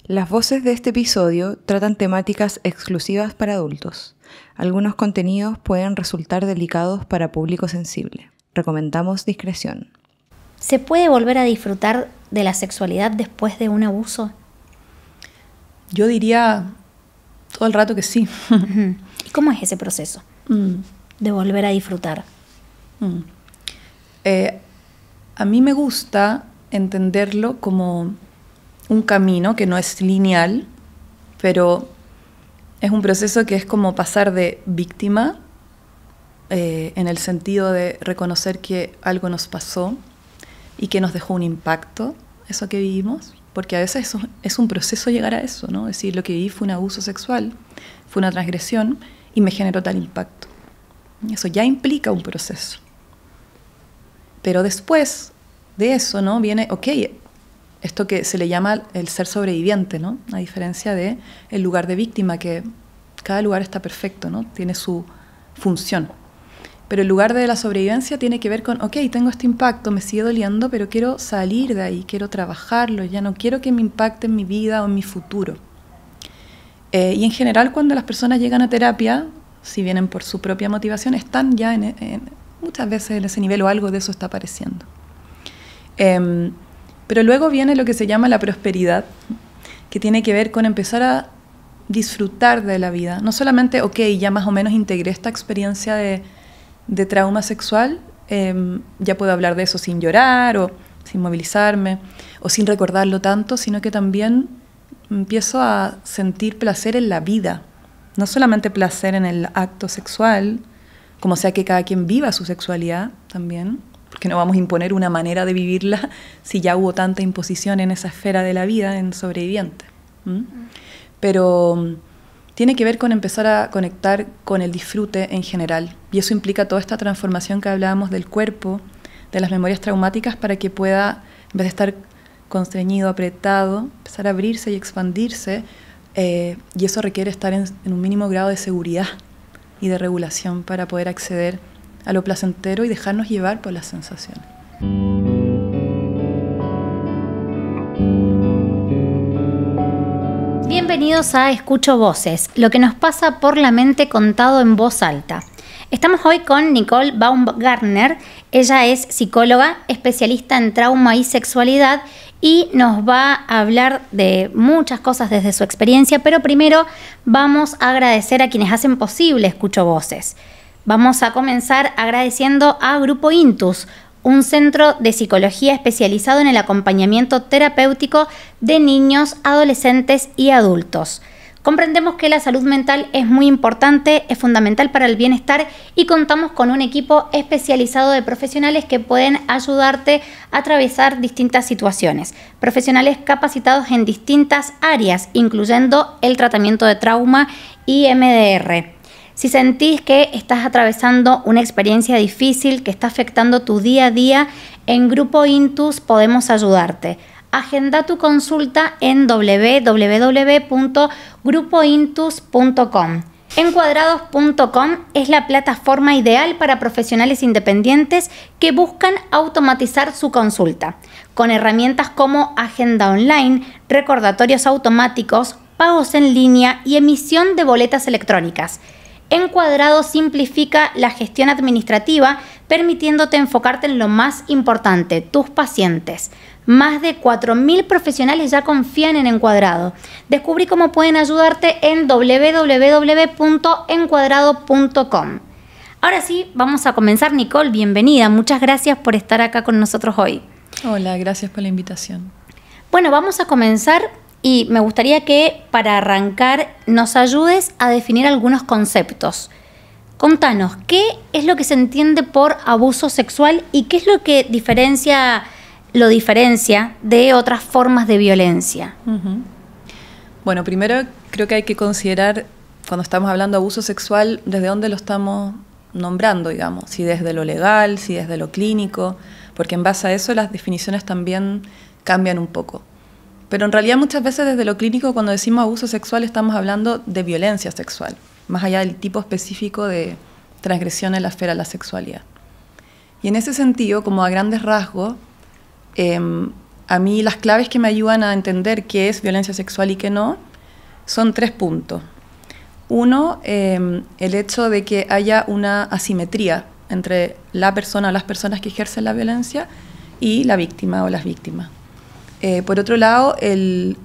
Las voces de este episodio tratan temáticas exclusivas para adultos. Algunos contenidos pueden resultar delicados para público sensible. Recomendamos discreción. ¿Se puede volver a disfrutar de la sexualidad después de un abuso? Yo diría todo el rato que sí. ¿Y cómo es ese proceso de volver a disfrutar? A mí me gusta entenderlo como un camino que no es lineal, pero es un proceso que es como pasar de víctima, en el sentido de reconocer que algo nos pasó y que nos dejó un impacto, eso que vivimos, porque a veces es un proceso llegar a eso, ¿no? Es decir, lo que viví fue un abuso sexual, fue una transgresión y me generó tal impacto. Eso ya implica un proceso. Pero después de eso, ¿no? Viene, ok, esto que se le llama el ser sobreviviente, ¿no? A diferencia de el lugar de víctima, que cada lugar está perfecto, ¿no? Tiene su función. Pero el lugar de la sobrevivencia tiene que ver con, ok, tengo este impacto, me sigue doliendo, pero quiero salir de ahí, quiero trabajarlo, ya no quiero que me impacte en mi vida o en mi futuro. Y en general, cuando las personas llegan a terapia, si vienen por su propia motivación, están ya muchas veces en ese nivel o algo de eso está apareciendo. Pero luego viene lo que se llama la prosperidad, que tiene que ver con empezar a disfrutar de la vida. No solamente, ok, ya más o menos integré esta experiencia de trauma sexual, ya puedo hablar de eso sin llorar o sin movilizarme o sin recordarlo tanto, sino que también empiezo a sentir placer en la vida. No solamente placer en el acto sexual, como sea que cada quien viva su sexualidad también, porque no vamos a imponer una manera de vivirla si ya hubo tanta imposición en esa esfera de la vida en sobreviviente. Pero tiene que ver con empezar a conectar con el disfrute en general, y eso implica toda esta transformación que hablábamos del cuerpo, de las memorias traumáticas, para que pueda, en vez de estar constreñido, apretado, empezar a abrirse y expandirse, y eso requiere estar en un mínimo grado de seguridad y de regulación para poder acceder a lo placentero y dejarnos llevar por las sensaciones. Bienvenidos a Escucho Voces, lo que nos pasa por la mente contado en voz alta. Estamos hoy con Nicole Baumgartner. Ella es psicóloga, especialista en trauma y sexualidad, y nos va a hablar de muchas cosas desde su experiencia, pero primero vamos a agradecer a quienes hacen posible Escucho Voces. Vamos a comenzar agradeciendo a Grupo Intus, un centro de psicología especializado en el acompañamiento terapéutico de niños, adolescentes y adultos. Comprendemos que la salud mental es muy importante, es fundamental para el bienestar, y contamos con un equipo especializado de profesionales que pueden ayudarte a atravesar distintas situaciones. Profesionales capacitados en distintas áreas, incluyendo el tratamiento de trauma y MDR. Si sentís que estás atravesando una experiencia difícil que está afectando tu día a día, en Grupo Intus podemos ayudarte. Agenda tu consulta en www.grupointus.com. Encuadrados.com es la plataforma ideal para profesionales independientes que buscan automatizar su consulta, con herramientas como agenda online, recordatorios automáticos, pagos en línea y emisión de boletas electrónicas. Encuadrado simplifica la gestión administrativa, permitiéndote enfocarte en lo más importante, tus pacientes. Más de 4.000 profesionales ya confían en Encuadrado. Descubrí cómo pueden ayudarte en www.encuadrado.com. Ahora sí, vamos a comenzar. Nicole, bienvenida. Muchas gracias por estar acá con nosotros hoy. Hola, gracias por la invitación. Bueno, vamos a comenzar. Y me gustaría que, para arrancar, nos ayudes a definir algunos conceptos. Contanos, ¿qué es lo que se entiende por abuso sexual y qué es lo que lo diferencia de otras formas de violencia? Bueno, primero creo que hay que considerar, cuando estamos hablando de abuso sexual, desde dónde lo estamos nombrando, digamos. Si desde lo legal, si desde lo clínico, porque en base a eso las definiciones también cambian un poco. Pero en realidad muchas veces desde lo clínico, cuando decimos abuso sexual, estamos hablando de violencia sexual, más allá del tipo específico de transgresión en la esfera de la sexualidad. Y en ese sentido, como a grandes rasgos, a mí las claves que me ayudan a entender qué es violencia sexual y qué no son 3 puntos. Uno, el hecho de que haya una asimetría entre la persona o las personas que ejercen la violencia y la víctima o las víctimas. Por otro lado, el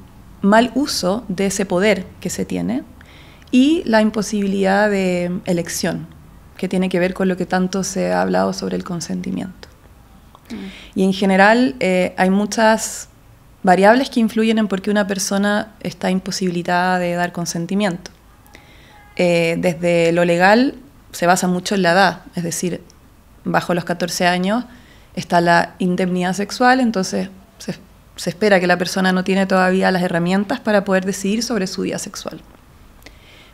mal uso de ese poder que se tiene y la imposibilidad de elección, que tiene que ver con lo que tanto se ha hablado sobre el consentimiento. Y en general hay muchas variables que influyen en por qué una persona está imposibilitada de dar consentimiento. Desde lo legal se basa mucho en la edad, es decir, bajo los 14 años está la indemnidad sexual, entonces se espera que la persona no tiene todavía las herramientas para poder decidir sobre su vida sexual.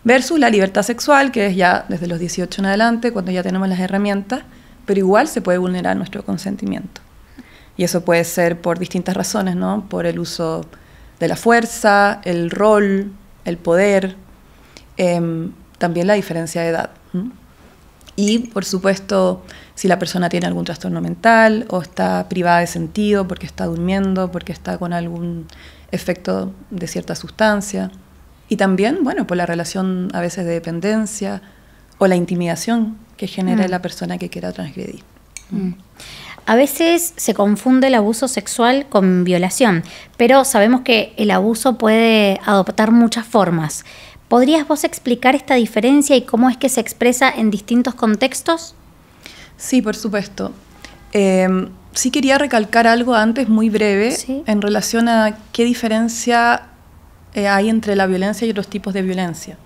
Versus la libertad sexual, que es ya desde los 18 en adelante, cuando ya tenemos las herramientas, pero igual se puede vulnerar nuestro consentimiento. Y eso puede ser por distintas razones, ¿no? Por el uso de la fuerza, el rol, el poder, también la diferencia de edad. Y, por supuesto, si la persona tiene algún trastorno mental o está privada de sentido porque está durmiendo, porque está con algún efecto de cierta sustancia. Y también, bueno, por la relación a veces de dependencia o la intimidación que genera la persona que quiera transgredir. A veces se confunde el abuso sexual con violación, pero sabemos que el abuso puede adoptar muchas formas. ¿Podrías vos explicar esta diferencia y cómo es que se expresa en distintos contextos? Sí, por supuesto. Sí quería recalcar algo antes, muy breve, ¿sí?, en relación a qué diferencia hay entre la violencia y otros tipos de violencia.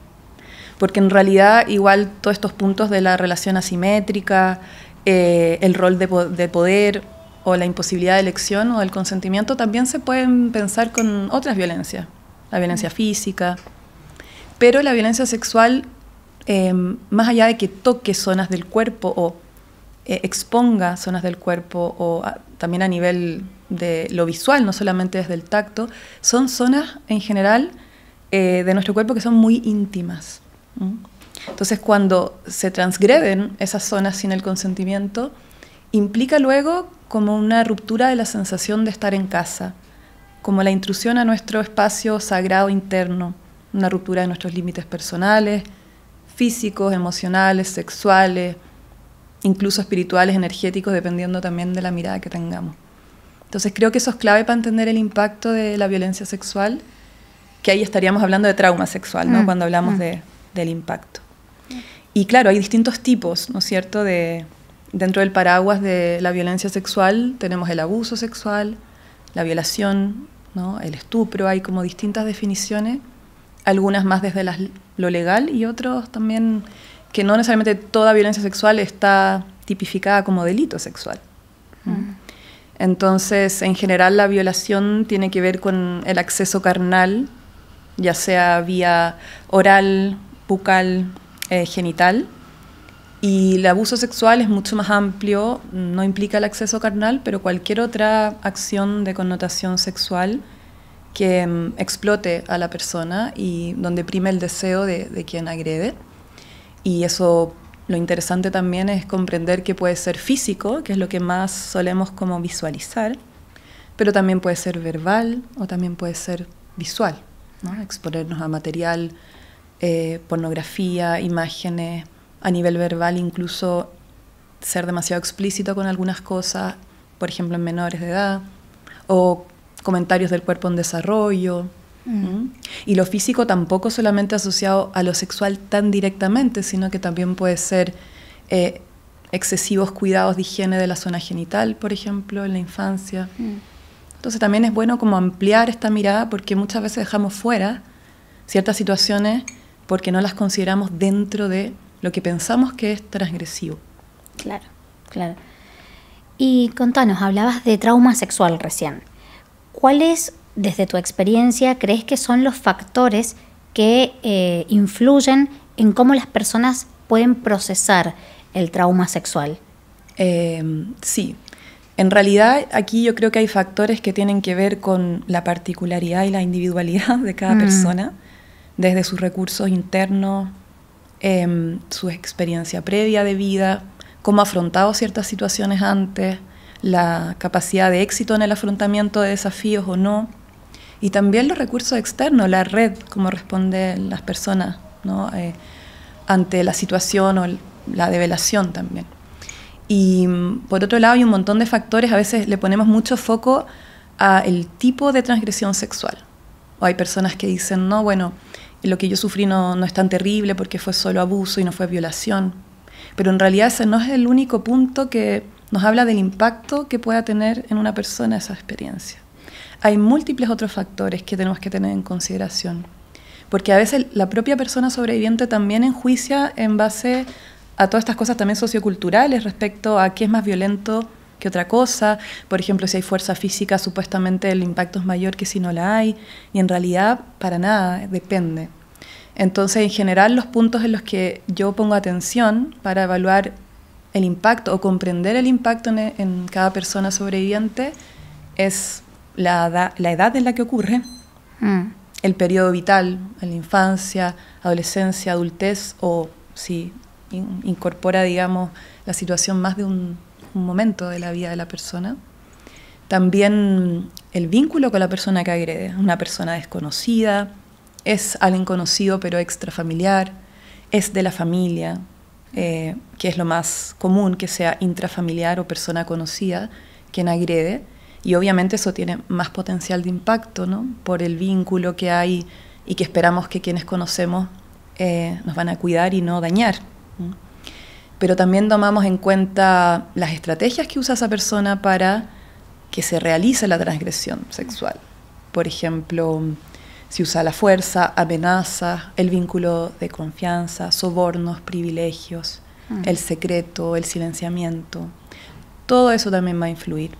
Porque en realidad igual todos estos puntos de la relación asimétrica, el rol de poder o la imposibilidad de elección o del consentimiento también se pueden pensar con otras violencias, la violencia física. Pero la violencia sexual, más allá de que toque zonas del cuerpo o exponga zonas del cuerpo o también a nivel de lo visual, no solamente desde el tacto, son zonas en general de nuestro cuerpo que son muy íntimas. Entonces, cuando se transgreden esas zonas sin el consentimiento, implica luego como una ruptura de la sensación de estar en casa, como la intrusión a nuestro espacio sagrado interno, una ruptura de nuestros límites personales, físicos, emocionales, sexuales, incluso espirituales, energéticos, dependiendo también de la mirada que tengamos. Entonces creo que eso es clave para entender el impacto de la violencia sexual, que ahí estaríamos hablando de trauma sexual, ¿no? Cuando hablamos del impacto. Y claro, hay distintos tipos, ¿no es cierto? Dentro del paraguas de la violencia sexual tenemos el abuso sexual, la violación, ¿no?, el estupro, hay como distintas definiciones, algunas más desde lo legal y otros también que no necesariamente toda violencia sexual está tipificada como delito sexual. Entonces, en general, la violación tiene que ver con el acceso carnal, ya sea vía oral, bucal, genital, y el abuso sexual es mucho más amplio, no implica el acceso carnal, pero cualquier otra acción de connotación sexual que explote a la persona y donde prime el deseo de quien agrede. Y eso, lo interesante también es comprender que puede ser físico, que es lo que más solemos como visualizar, pero también puede ser verbal o también puede ser visual, ¿no? Exponernos a material, pornografía, imágenes, a nivel verbal incluso ser demasiado explícito con algunas cosas, por ejemplo en menores de edad, o comentarios del cuerpo en desarrollo. Y lo físico tampoco solamente asociado a lo sexual tan directamente, sino que también puede ser excesivos cuidados de higiene de la zona genital, por ejemplo, en la infancia. Entonces también es bueno como ampliar esta mirada, porque muchas veces dejamos fuera ciertas situaciones porque no las consideramos dentro de lo que pensamos que es transgresivo. Claro, claro. Y contanos, hablabas de trauma sexual recién. ¿Cuáles, desde tu experiencia, crees que son los factores que influyen en cómo las personas pueden procesar el trauma sexual? Sí, en realidad aquí yo creo que hay factores que tienen que ver con la particularidad y la individualidad de cada persona, desde sus recursos internos, su experiencia previa de vida, cómo ha afrontado ciertas situaciones antes, la capacidad de éxito en el afrontamiento de desafíos o no, y también los recursos externos, la red, cómo responden las personas, ¿no? Ante la situación o la develación también. Y por otro lado hay un montón de factores, a veces le ponemos mucho foco al tipo de transgresión sexual. O hay personas que dicen, no, bueno, lo que yo sufrí no es tan terrible porque fue solo abuso y no fue violación. Pero en realidad ese no es el único punto que nos habla del impacto que pueda tener en una persona esa experiencia. Hay múltiples otros factores que tenemos que tener en consideración, porque a veces la propia persona sobreviviente también enjuicia en base a todas estas cosas también socioculturales respecto a qué es más violento que otra cosa. Por ejemplo, si hay fuerza física, supuestamente el impacto es mayor que si no la hay, y en realidad para nada, depende. Entonces, en general, los puntos en los que yo pongo atención para evaluar el impacto o comprender el impacto en cada persona sobreviviente es la edad en la que ocurre, el periodo vital, en la infancia, adolescencia, adultez, o si incorpora, digamos, la situación más de un momento de la vida de la persona. También el vínculo con la persona que agrede, una persona desconocida, es alguien conocido pero extrafamiliar, es de la familia, que es lo más común, que sea intrafamiliar o persona conocida quien agrede, y obviamente eso tiene más potencial de impacto, ¿no? Por el vínculo que hay y que esperamos que quienes conocemos nos van a cuidar y no dañar. Pero también tomamos en cuenta las estrategias que usa esa persona para que se realice la transgresión sexual. Por ejemplo, si usa la fuerza, amenazas, el vínculo de confianza, sobornos, privilegios, el secreto, el silenciamiento. Todo eso también va a influir.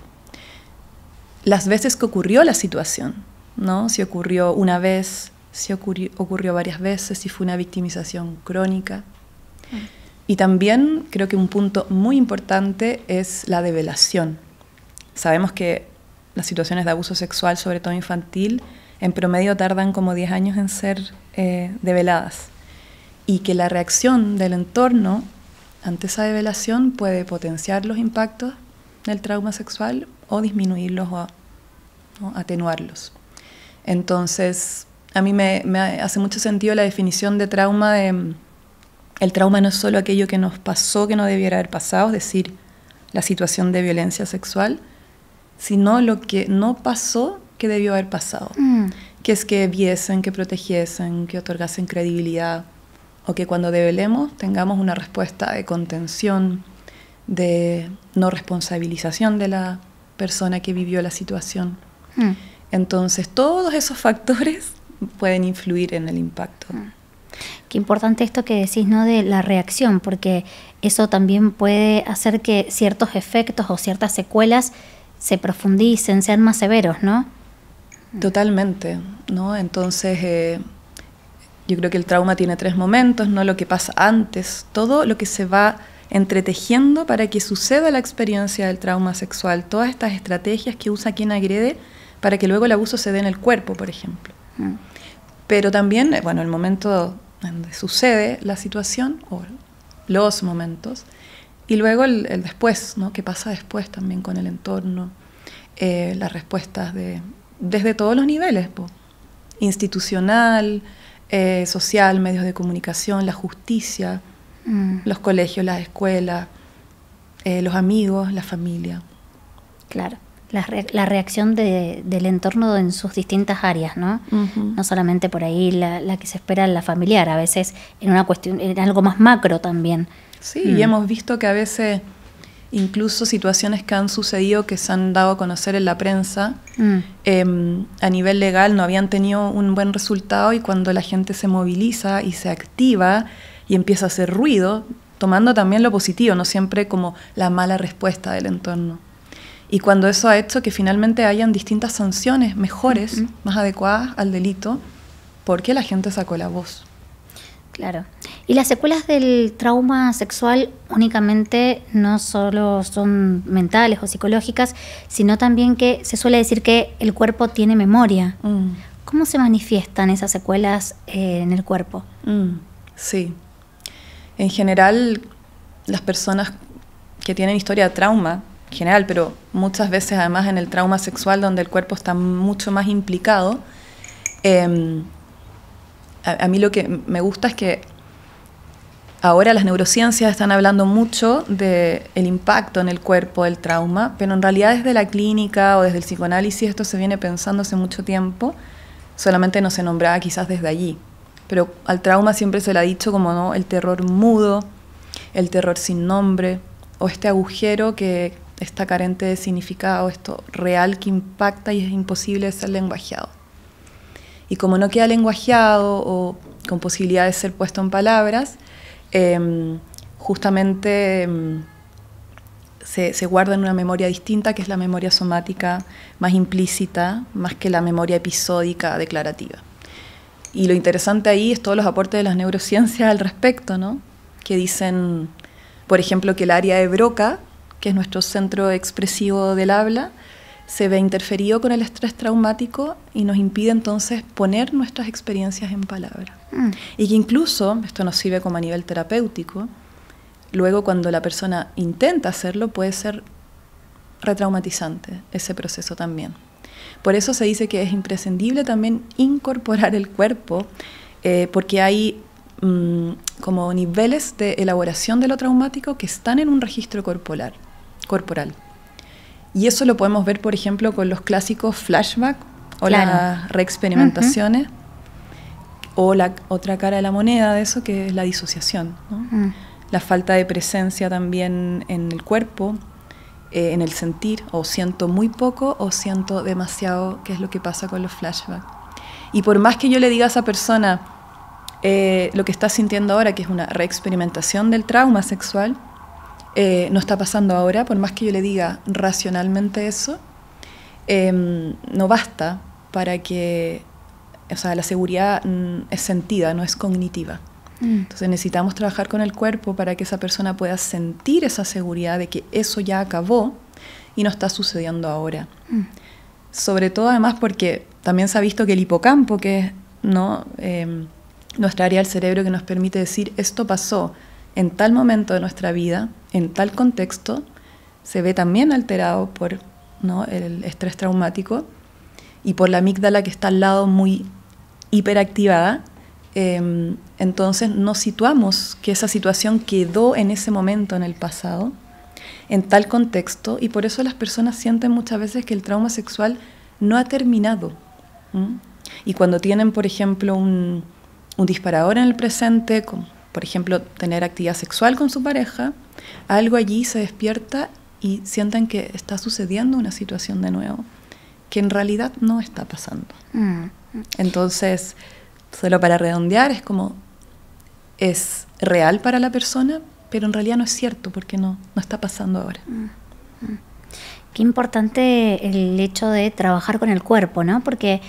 Las veces que ocurrió la situación, ¿no? Si ocurrió una vez, si ocurrió varias veces, si fue una victimización crónica. Y también creo que un punto muy importante es la develación. Sabemos que las situaciones de abuso sexual, sobre todo infantil, en promedio tardan como 10 años en ser develadas. Y que la reacción del entorno ante esa develación puede potenciar los impactos del trauma sexual o disminuirlos o atenuarlos. Entonces, a mí me hace mucho sentido la definición de trauma de... El trauma no es solo aquello que nos pasó que no debiera haber pasado, es decir, la situación de violencia sexual, sino lo que no pasó que debió haber pasado. Que es que viesen, que protegiesen, que otorgasen credibilidad, o que cuando develemos tengamos una respuesta de contención, de no responsabilización de la persona que vivió la situación. Entonces, todos esos factores pueden influir en el impacto. Qué importante esto que decís, ¿no? De la reacción, porque eso también puede hacer que ciertos efectos o ciertas secuelas se profundicen, sean más severos, ¿no? Totalmente, ¿no? Entonces, yo creo que el trauma tiene 3 momentos, ¿no? Lo que pasa antes, todo lo que se va entretejiendo para que suceda la experiencia del trauma sexual, todas estas estrategias que usa quien agrede para que luego el abuso se dé en el cuerpo, por ejemplo. Pero también, bueno, el momento donde sucede la situación, o los momentos, y luego el después, ¿no? ¿Qué pasa después también con el entorno? Las respuestas desde todos los niveles, institucional, social, medios de comunicación, la justicia, los colegios, las escuelas, los amigos, la familia. Claro. La reacción del entorno en sus distintas áreas, ¿no? No solamente por ahí la que se espera en la familiar, a veces en una cuestión, en algo más macro también. Sí, y hemos visto que a veces incluso situaciones que han sucedido, que se han dado a conocer en la prensa, a nivel legal no habían tenido un buen resultado, y cuando la gente se moviliza y se activa y empieza a hacer ruido, tomando también lo positivo, no siempre como la mala respuesta del entorno. Y cuando eso ha hecho que finalmente hayan distintas sanciones mejores, más adecuadas al delito, porque la gente sacó la voz. Claro. Y las secuelas del trauma sexual únicamente no solo son mentales o psicológicas, sino también que se suele decir que el cuerpo tiene memoria. ¿Cómo se manifiestan esas secuelas en el cuerpo? Sí. En general, las personas que tienen historia de trauma general, pero muchas veces además en el trauma sexual donde el cuerpo está mucho más implicado, a mí lo que me gusta es que ahora las neurociencias están hablando mucho del impacto en el cuerpo del trauma, pero en realidad desde la clínica o desde el psicoanálisis esto se viene pensando hace mucho tiempo, solamente no se nombraba quizás desde allí. Pero al trauma siempre se le ha dicho como, ¿no?, el terror mudo, el terror sin nombre, o este agujero que está carente de significado, esto real que impacta y es imposible de ser lenguajeado. Y como no queda lenguajeado o con posibilidad de ser puesto en palabras, justamente se guarda en una memoria distinta, que es la memoria somática más implícita, más que la memoria episódica declarativa. Y lo interesante ahí es todos los aportes de las neurociencias al respecto, ¿no? Que dicen, por ejemplo, que el área de Broca, que es nuestro centro expresivo del habla, se ve interferido con el estrés traumático y nos impide entonces poner nuestras experiencias en palabras. Y que incluso, esto nos sirve como a nivel terapéutico, luego cuando la persona intenta hacerlo puede ser retraumatizante ese proceso también. Por eso se dice que es imprescindible también incorporar el cuerpo, porque hay como niveles de elaboración de lo traumático que están en un registro corporal. Y eso lo podemos ver, por ejemplo, con los clásicos flashbacks o las reexperimentaciones, o la otra cara de la moneda de eso, que es la disociación, ¿no? La falta de presencia también en el cuerpo, en el sentir, o siento muy poco o siento demasiado, que es lo que pasa con los flashbacks. Y por más que yo le diga a esa persona lo que está sintiendo ahora, que es una reexperimentación del trauma sexual, no está pasando ahora, por más que yo le diga racionalmente eso, no basta para que, o sea, la seguridad es sentida, no es cognitiva. Entonces necesitamos trabajar con el cuerpo para que esa persona pueda sentir esa seguridad de que eso ya acabó y no está sucediendo ahora. Sobre todo además porque también se ha visto que el hipocampo, que es, ¿no?, nuestra área del cerebro que nos permite decir esto pasó en tal momento de nuestra vida, en tal contexto, se ve también alterado por, ¿no?, el estrés traumático y por la amígdala que está al lado muy hiperactivada. Entonces nos situamos que esa situación quedó en ese momento en el pasado, en tal contexto, y por eso las personas sienten muchas veces que el trauma sexual no ha terminado. Y cuando tienen, por ejemplo, un disparador en el presente, como por ejemplo tener actividad sexual con su pareja, algo allí se despierta y sienten que está sucediendo una situación de nuevo, que en realidad no está pasando. Entonces, solo para redondear, es como, es real para la persona, pero en realidad no es cierto, porque no está pasando ahora. Qué importante el hecho de trabajar con el cuerpo, ¿no? Porque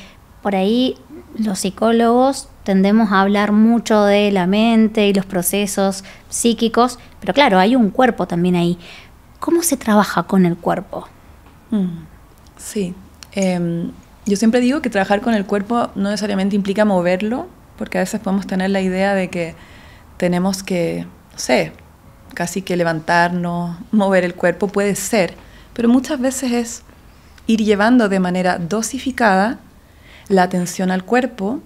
por ahí los psicólogos tendemos a hablar mucho de la mente y los procesos psíquicos, pero claro, hay un cuerpo también ahí. ¿Cómo se trabaja con el cuerpo? Sí, yo siempre digo que trabajar con el cuerpo no necesariamente implica moverlo, porque a veces podemos tener la idea de que tenemos que, no sé, casi que levantarnos, mover el cuerpo, puede ser, pero muchas veces es ir llevando de manera dosificada la atención al cuerpo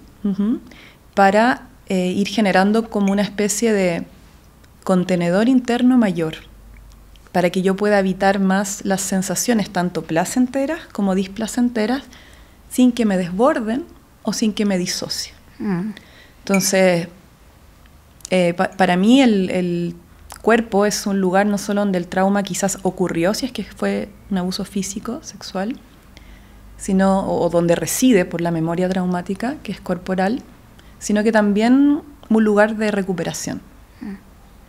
para ir generando como una especie de contenedor interno mayor, para que yo pueda evitar más las sensaciones tanto placenteras como displacenteras, sin que me desborden o sin que me disocie. Entonces, para mí el cuerpo es un lugar no solo donde el trauma quizás ocurrió, si es que fue un abuso físico, sexual, sino, o donde reside por la memoria traumática, que es corporal, sino que también un lugar de recuperación.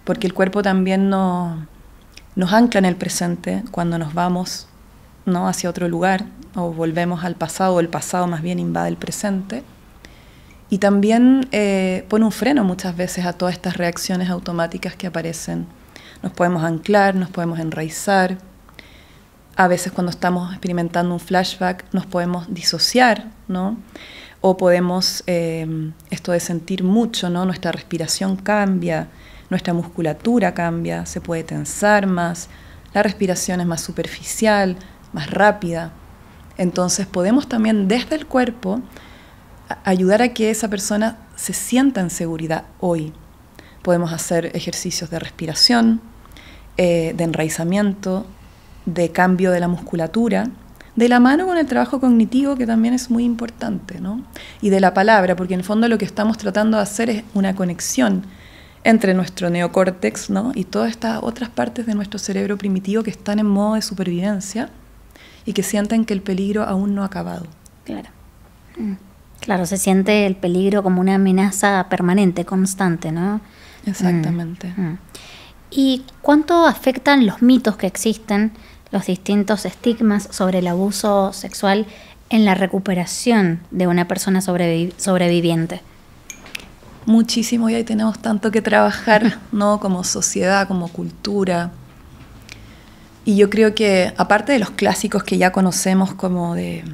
Porque el cuerpo también nos ancla en el presente cuando nos vamos, ¿no?, hacia otro lugar, o volvemos al pasado, o el pasado más bien invade el presente. Y también pone un freno muchas veces a todas estas reacciones automáticas que aparecen. Nos podemos anclar, nos podemos enraizar. A veces cuando estamos experimentando un flashback nos podemos disociar, ¿no? O podemos, esto de sentir mucho, ¿no?, nuestra respiración cambia, nuestra musculatura cambia, se puede tensar más, la respiración es más superficial, más rápida. Entonces podemos también desde el cuerpo ayudar a que esa persona se sienta en seguridad hoy. Podemos hacer ejercicios de respiración, de enraizamiento, de cambio de la musculatura, de la mano con el trabajo cognitivo, que también es muy importante, ¿no? Y de la palabra, porque en el fondo lo que estamos tratando de hacer es una conexión entre nuestro neocórtex, ¿no? Y todas estas otras partes de nuestro cerebro primitivo que están en modo de supervivencia y que sienten que el peligro aún no ha acabado. Claro. Claro, se siente el peligro como una amenaza permanente, constante, ¿no? Exactamente. ¿Y cuánto afectan los mitos que existen, los distintos estigmas sobre el abuso sexual en la recuperación de una persona sobreviviente? Muchísimo, y ahí tenemos tanto que trabajar, ¿no? Como sociedad, como cultura. Y yo creo que, aparte de los clásicos que ya conocemos, como de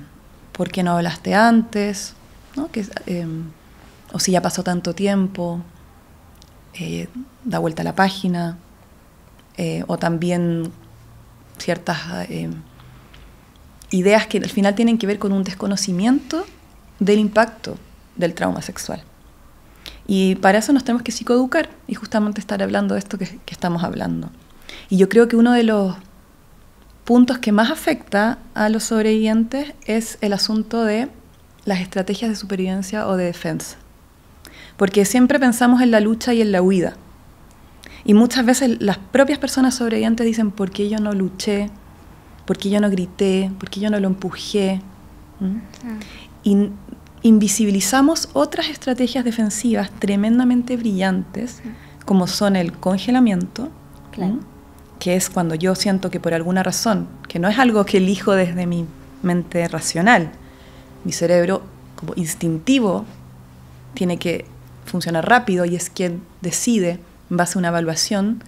¿por qué no hablaste antes?, ¿no? O si ya pasó tanto tiempo, da vuelta a la página, o también ciertas ideas que al final tienen que ver con un desconocimiento del impacto del trauma sexual. Y para eso nos tenemos que psicoeducar y justamente estar hablando de esto que estamos hablando. Y yo creo que uno de los puntos que más afecta a los sobrevivientes es el asunto de las estrategias de supervivencia o de defensa. Porque siempre pensamos en la lucha y en la huida. Y muchas veces las propias personas sobrevivientes dicen: ¿por qué yo no luché? ¿Por qué yo no grité? ¿Por qué yo no lo empujé? Y invisibilizamos otras estrategias defensivas tremendamente brillantes, como son el congelamiento, que es cuando yo siento que por alguna razón, que no es algo que elijo desde mi mente racional, mi cerebro como instintivo tiene que funcionar rápido y es quien decide, en base a una evaluación,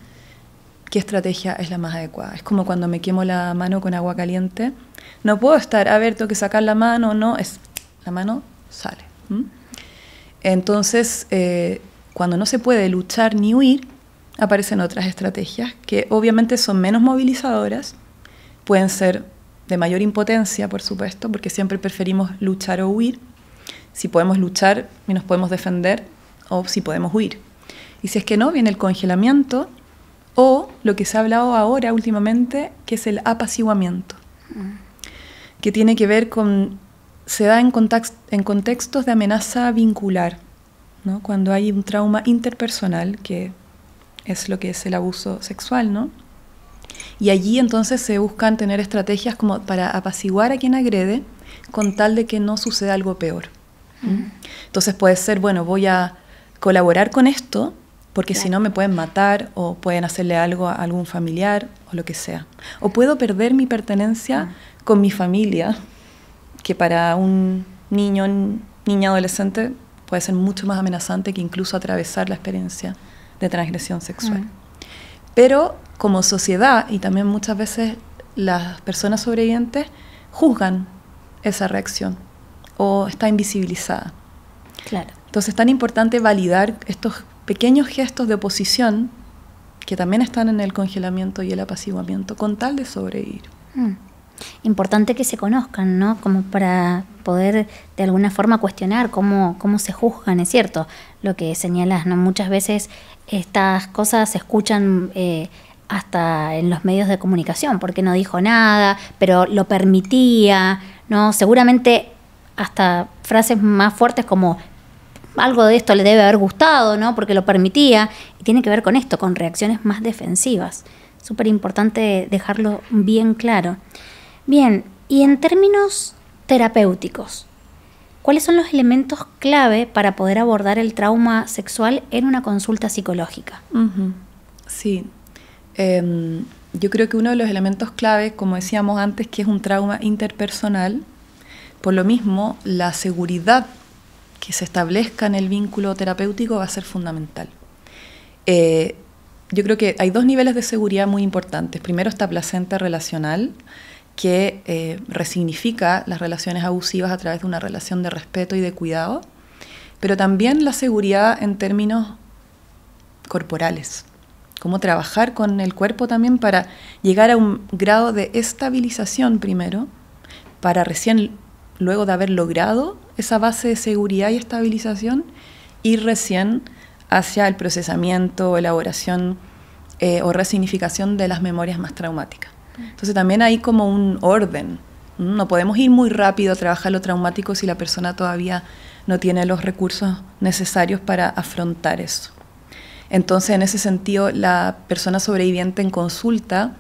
qué estrategia es la más adecuada. Es como cuando me quemo la mano con agua caliente. No puedo estar, a ver, tengo que sacar la mano, no, la mano sale. Entonces, cuando no se puede luchar ni huir, aparecen otras estrategias que obviamente son menos movilizadoras, pueden ser de mayor impotencia, por supuesto, porque siempre preferimos luchar o huir. Si podemos luchar y nos podemos defender, o si podemos huir. Y si es que no, viene el congelamiento, o lo que se ha hablado ahora últimamente, que es el apaciguamiento, que tiene que ver con, se da en contextos de amenaza vincular, ¿no? Cuando hay un trauma interpersonal, que es lo que es el abuso sexual, ¿no? Y allí entonces se buscan tener estrategias como para apaciguar a quien agrede, con tal de que no suceda algo peor. Entonces puede ser, bueno, voy a colaborar con esto, porque si no me pueden matar o pueden hacerle algo a algún familiar o lo que sea. O puedo perder mi pertenencia con mi familia, que para un niña adolescente puede ser mucho más amenazante que incluso atravesar la experiencia de transgresión sexual. Pero como sociedad, y también muchas veces las personas sobrevivientes juzgan esa reacción o está invisibilizada. Claro. Entonces es tan importante validar estos pequeños gestos de oposición que también están en el congelamiento y el apaciguamiento con tal de sobrevivir. Importante que se conozcan, ¿no? Como para poder de alguna forma cuestionar cómo se juzgan, es cierto, lo que señalas, ¿no? Muchas veces estas cosas se escuchan hasta en los medios de comunicación, porque no dijo nada, pero lo permitía, ¿no? Seguramente hasta frases más fuertes como algo de esto le debe haber gustado, ¿no? Porque lo permitía, y tiene que ver con esto, con reacciones más defensivas. Súper importante dejarlo bien claro. Bien, y en términos terapéuticos, ¿cuáles son los elementos clave para poder abordar el trauma sexual en una consulta psicológica? Sí, yo creo que uno de los elementos clave, como decíamos antes, que es un trauma interpersonal, por lo mismo, la seguridad que se establezca en el vínculo terapéutico va a ser fundamental. Yo creo que hay dos niveles de seguridad muy importantes. Primero está placenta relacional, que resignifica las relaciones abusivas a través de una relación de respeto y de cuidado, pero también la seguridad en términos corporales. cómo trabajar con el cuerpo también para llegar a un grado de estabilización primero, para recién, luego de haber logrado esa base de seguridad y estabilización, ir recién hacia el procesamiento, elaboración o resignificación de las memorias más traumáticas. Entonces también hay como un orden. No podemos ir muy rápido a trabajar lo traumático si la persona todavía no tiene los recursos necesarios para afrontar eso. Entonces, en ese sentido, la persona sobreviviente en consulta,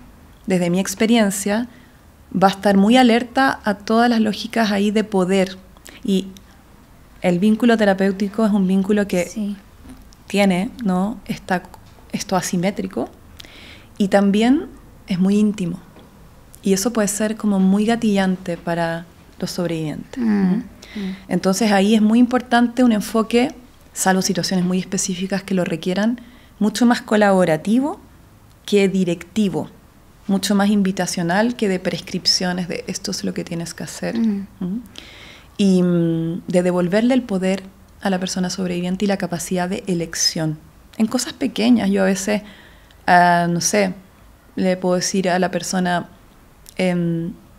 desde mi experiencia, va a estar muy alerta a todas las lógicas ahí de poder. Y el vínculo terapéutico es un vínculo que tiene, ¿no? Esto asimétrico y también es muy íntimo. Y eso puede ser como muy gatillante para los sobrevivientes. Entonces ahí es muy importante un enfoque, salvo situaciones muy específicas que lo requieran, mucho más colaborativo que directivo, mucho más invitacional que de prescripciones de esto es lo que tienes que hacer. Y de devolverle el poder a la persona sobreviviente y la capacidad de elección. En cosas pequeñas, yo a veces, no sé, le puedo decir a la persona,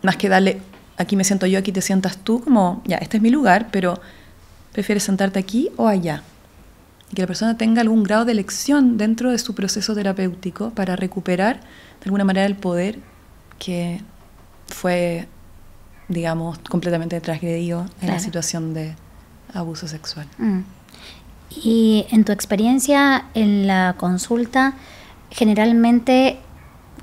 más que darle, aquí me siento yo, aquí te sientas tú, como, ya, este es mi lugar, pero ¿prefieres sentarte aquí o allá? Y que la persona tenga algún grado de elección dentro de su proceso terapéutico para recuperar de alguna manera el poder que fue, digamos, completamente transgredido en la situación de abuso sexual. Y en tu experiencia en la consulta, generalmente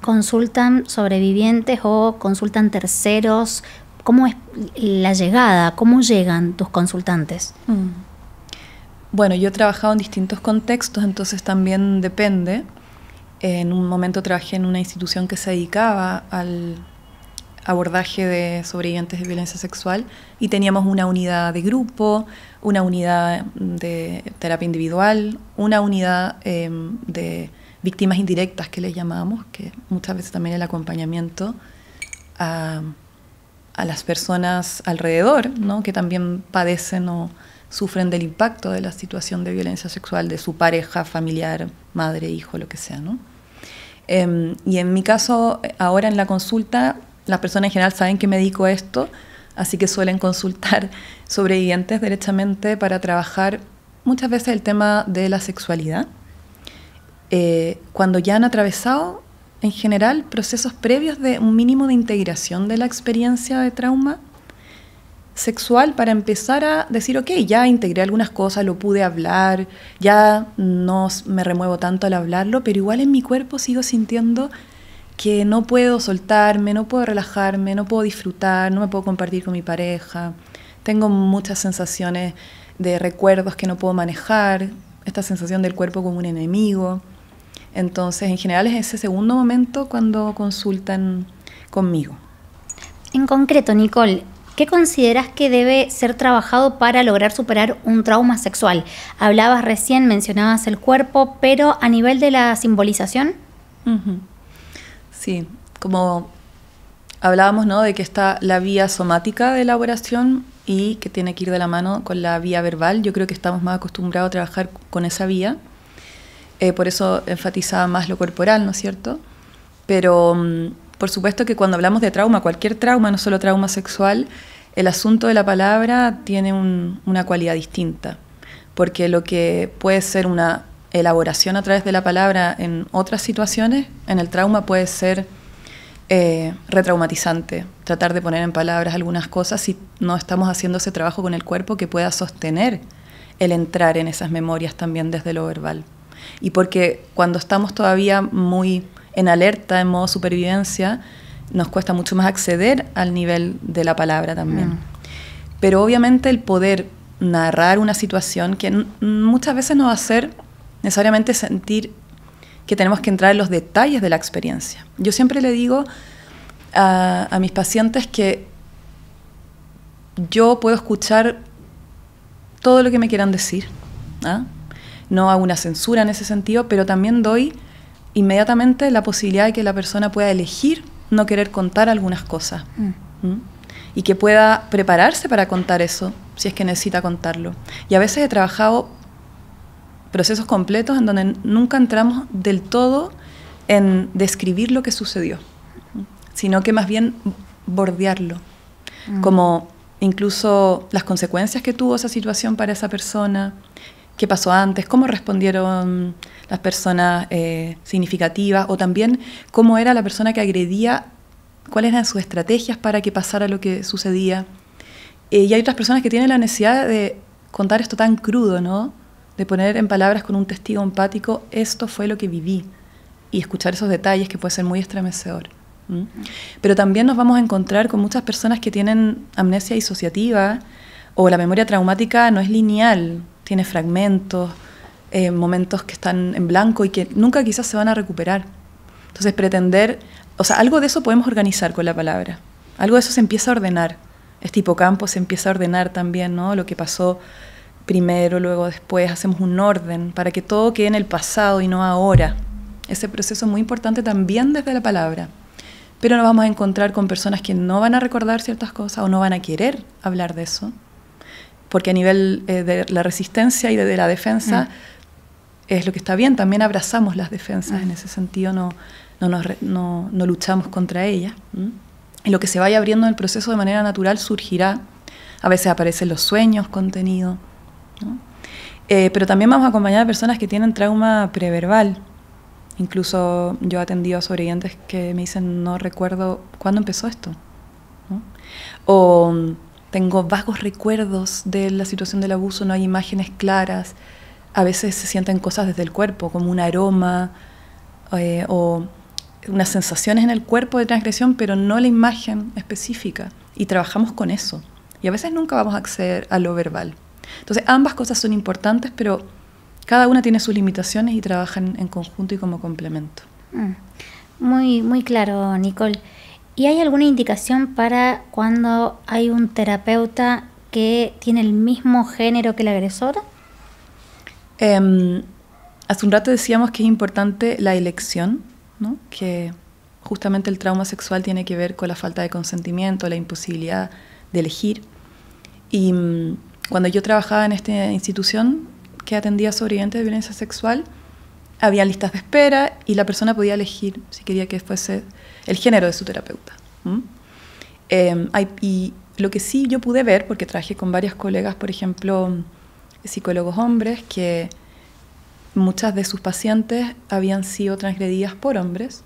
consultan sobrevivientes o consultan terceros. ¿Cómo es la llegada? ¿Cómo llegan tus consultantes? Bueno, yo he trabajado en distintos contextos, entonces también depende. En un momento trabajé en una institución que se dedicaba al abordaje de sobrevivientes de violencia sexual y teníamos una unidad de grupo, una unidad de terapia individual, una unidad de víctimas indirectas que les llamábamos, que muchas veces también el acompañamiento a las personas alrededor, ¿no? Que también padecen o sufren del impacto de la situación de violencia sexual de su pareja, familiar, madre, hijo, lo que sea, ¿no? Y en mi caso, ahora en la consulta, las personas en general saben que me dedico a esto, así que suelen consultar sobrevivientes derechamente para trabajar muchas veces el tema de la sexualidad. Cuando ya han atravesado, en general, procesos previos de un mínimo de integración de la experiencia de trauma sexual para empezar a decir, ok, ya integré algunas cosas, lo pude hablar, ya no me remuevo tanto al hablarlo, pero igual en mi cuerpo sigo sintiendo que no puedo soltarme, no puedo relajarme, no puedo disfrutar, no me puedo compartir con mi pareja. Tengo muchas sensaciones de recuerdos que no puedo manejar, esta sensación del cuerpo como un enemigo. Entonces, en general es ese segundo momento cuando consultan conmigo. En concreto, Nicole, ¿qué consideras que debe ser trabajado para lograr superar un trauma sexual? Hablabas recién, mencionabas el cuerpo, pero a nivel de la simbolización. Sí, como hablábamos, ¿no?, de que está la vía somática de elaboración y que tiene que ir de la mano con la vía verbal. Yo creo que estamos más acostumbrados a trabajar con esa vía. Por eso enfatizaba más lo corporal, ¿no es cierto? Pero por supuesto que cuando hablamos de trauma, cualquier trauma, no solo trauma sexual, el asunto de la palabra tiene una cualidad distinta, porque lo que puede ser una elaboración a través de la palabra en otras situaciones, en el trauma puede ser retraumatizante, tratar de poner en palabras algunas cosas si no estamos haciendo ese trabajo con el cuerpo que pueda sostener el entrar en esas memorias también desde lo verbal. Y porque cuando estamos todavía muy en alerta, en modo supervivencia, nos cuesta mucho más acceder al nivel de la palabra también. Pero obviamente el poder narrar una situación que muchas veces nos va a hacer necesariamente sentir que tenemos que entrar en los detalles de la experiencia. Yo siempre le digo a mis pacientes que yo puedo escuchar todo lo que me quieran decir, ¿ah? No hago una censura en ese sentido, pero también doy inmediatamente la posibilidad de que la persona pueda elegir no querer contar algunas cosas. Y que pueda prepararse para contar eso, si es que necesita contarlo. Y a veces he trabajado procesos completos en donde nunca entramos del todo en describir lo que sucedió, sino que más bien bordearlo, como incluso las consecuencias que tuvo esa situación para esa persona, qué pasó antes, cómo respondieron las personas significativas, o también cómo era la persona que agredía, cuáles eran sus estrategias para que pasara lo que sucedía. Y hay otras personas que tienen la necesidad de contar esto tan crudo, ¿no? De poner en palabras con un testigo empático, esto fue lo que viví, y escuchar esos detalles que puede ser muy estremecedor. Pero también nos vamos a encontrar con muchas personas que tienen amnesia disociativa, o la memoria traumática no es lineal, tiene fragmentos, momentos que están en blanco y que nunca quizás se van a recuperar. Entonces pretender, o sea, algo de eso podemos organizar con la palabra, algo de eso se empieza a ordenar, este hipocampo se empieza a ordenar también, ¿no? Lo que pasó primero, luego después, hacemos un orden para que todo quede en el pasado y no ahora. Ese proceso es muy importante también desde la palabra. Pero nos vamos a encontrar con personas que no van a recordar ciertas cosas o no van a querer hablar de eso, porque a nivel de la resistencia y de la defensa es lo que está bien. También abrazamos las defensas, en ese sentido no luchamos contra ellas. Y lo que se vaya abriendo en el proceso de manera natural surgirá. A veces aparecen los sueños contenidos, ¿no? Pero también vamos a acompañar a personas que tienen trauma preverbal. Incluso yo he atendido a sobrevivientes que me dicen, no recuerdo cuándo empezó esto, ¿no? O tengo vagos recuerdos de la situación del abuso, no hay imágenes claras. A veces se sienten cosas desde el cuerpo, como un aroma o unas sensaciones en el cuerpo de transgresión, pero no la imagen específica. Y trabajamos con eso. Y a veces nunca vamos a acceder a lo verbal. Entonces, ambas cosas son importantes, pero cada una tiene sus limitaciones y trabajan en conjunto y como complemento. Muy, muy claro, Nicole. ¿Y hay alguna indicación para cuando hay un terapeuta que tiene el mismo género que el agresor? Hace un rato decíamos que es importante la elección, ¿no? Que justamente el trauma sexual tiene que ver con la falta de consentimiento, la imposibilidad de elegir. Y cuando yo trabajaba en esta institución que atendía a sobrevivientes de violencia sexual, había listas de espera y la persona podía elegir si quería que fuese el género de su terapeuta. Y lo que sí yo pude ver, porque trabajé con varias colegas, por ejemplo, psicólogos hombres, que muchas de sus pacientes habían sido transgredidas por hombres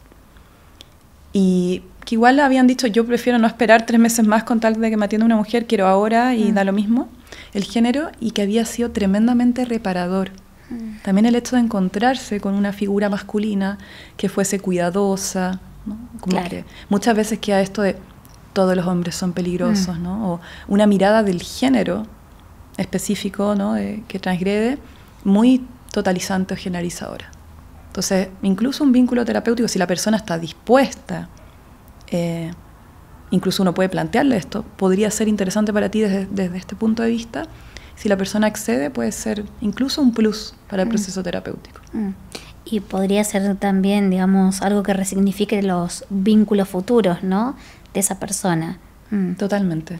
y que igual habían dicho, yo prefiero no esperar 3 meses más con tal de que me atienda una mujer, quiero ahora y da lo mismo el género, y que había sido tremendamente reparador. También el hecho de encontrarse con una figura masculina que fuese cuidadosa, ¿no? Como claro, que muchas veces queda esto de todos los hombres son peligrosos, ¿no? O una mirada del género específico, ¿no? Que transgrede, muy totalizante o generalizadora. Entonces, incluso un vínculo terapéutico, si la persona está dispuesta, incluso uno puede plantearle esto, podría ser interesante para ti desde este punto de vista. Si la persona accede, puede ser incluso un plus para el proceso terapéutico. Y podría ser también, digamos, algo que resignifique los vínculos futuros, ¿no?, de esa persona. Totalmente.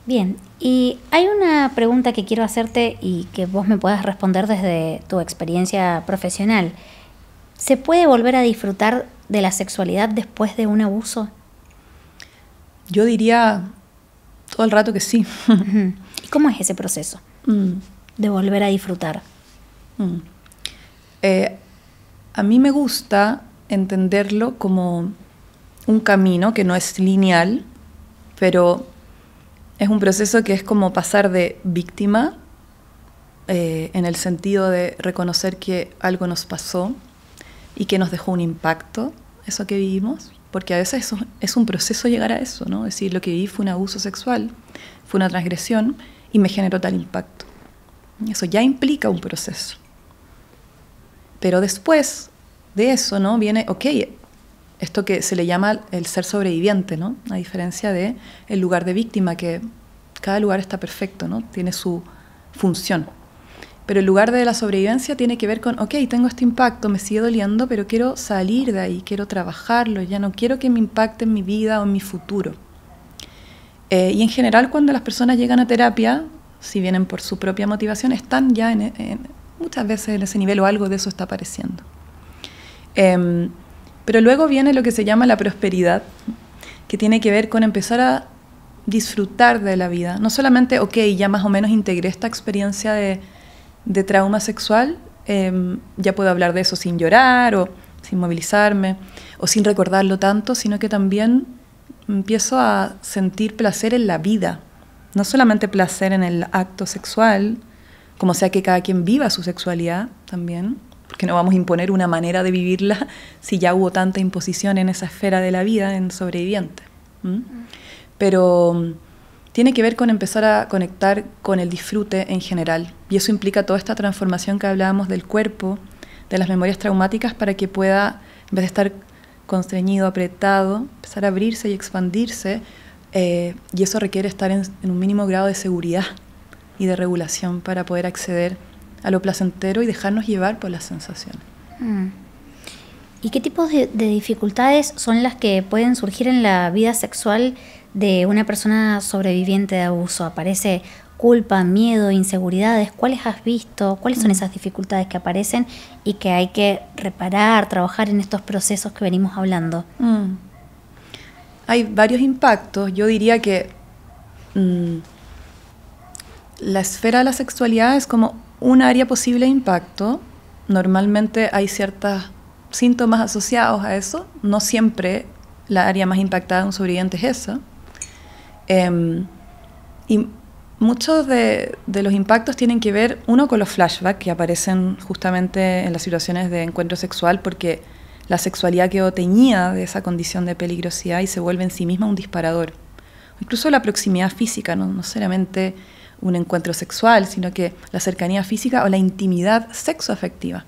Bien, y hay una pregunta que quiero hacerte y que vos me puedas responder desde tu experiencia profesional. ¿Se puede volver a disfrutar de la sexualidad después de un abuso? Yo diría todo el rato que sí. ¿Y cómo es ese proceso de volver a disfrutar? A mí me gusta entenderlo como un camino que no es lineal, pero es un proceso que es como pasar de víctima, en el sentido de reconocer que algo nos pasó y que nos dejó un impacto, eso que vivimos, porque a veces es un proceso llegar a eso, ¿no? Es decir, lo que viví fue un abuso sexual, fue una transgresión y me generó tal impacto. Eso ya implica un proceso. Pero después de eso, ¿no?, viene, esto que se le llama el ser sobreviviente, ¿no? A diferencia de el lugar de víctima, que cada lugar está perfecto, ¿no? Tiene su función. Pero el lugar de la sobrevivencia tiene que ver con, tengo este impacto, me sigue doliendo, pero quiero salir de ahí, quiero trabajarlo, ya no quiero que me impacte en mi vida o en mi futuro. Y en general, cuando las personas llegan a terapia, si vienen por su propia motivación, están ya muchas veces en ese nivel o algo de eso está apareciendo. Pero luego viene lo que se llama la prosperidad, que tiene que ver con empezar a disfrutar de la vida. No solamente, ok, ya más o menos integré esta experiencia de trauma sexual, ya puedo hablar de eso sin llorar o sin movilizarme o sin recordarlo tanto, sino que también empiezo a sentir placer en la vida. No solamente placer en el acto sexual, como sea que cada quien viva su sexualidad también, porque no vamos a imponer una manera de vivirla si ya hubo tanta imposición en esa esfera de la vida en sobreviviente. Pero tiene que ver con empezar a conectar con el disfrute en general. Y eso implica toda esta transformación que hablábamos del cuerpo, de las memorias traumáticas, para que pueda, en vez de estar constreñido, apretado, empezar a abrirse y expandirse. Y eso requiere estar en un mínimo grado de seguridad y de regulación para poder acceder a lo placentero y dejarnos llevar por las sensaciones. ¿Y qué tipos de dificultades son las que pueden surgir en la vida sexual de una persona sobreviviente de abuso? ¿Aparece culpa, miedo, inseguridades? ¿Cuáles has visto? ¿Cuáles son esas dificultades que aparecen y que hay que reparar, trabajar en estos procesos que venimos hablando? Hay varios impactos. Yo diría que la esfera de la sexualidad es como un área posible de impacto. Normalmente hay ciertos síntomas asociados a eso. No siempre la área más impactada de un sobreviviente es esa. Y muchos de los impactos tienen que ver, uno, con los flashbacks que aparecen justamente en las situaciones de encuentro sexual, porque la sexualidad quedó teñida de esa condición de peligrosidad y se vuelve en sí misma un disparador. Incluso la proximidad física, no solamente un encuentro sexual, sino que la cercanía física o la intimidad sexoafectiva.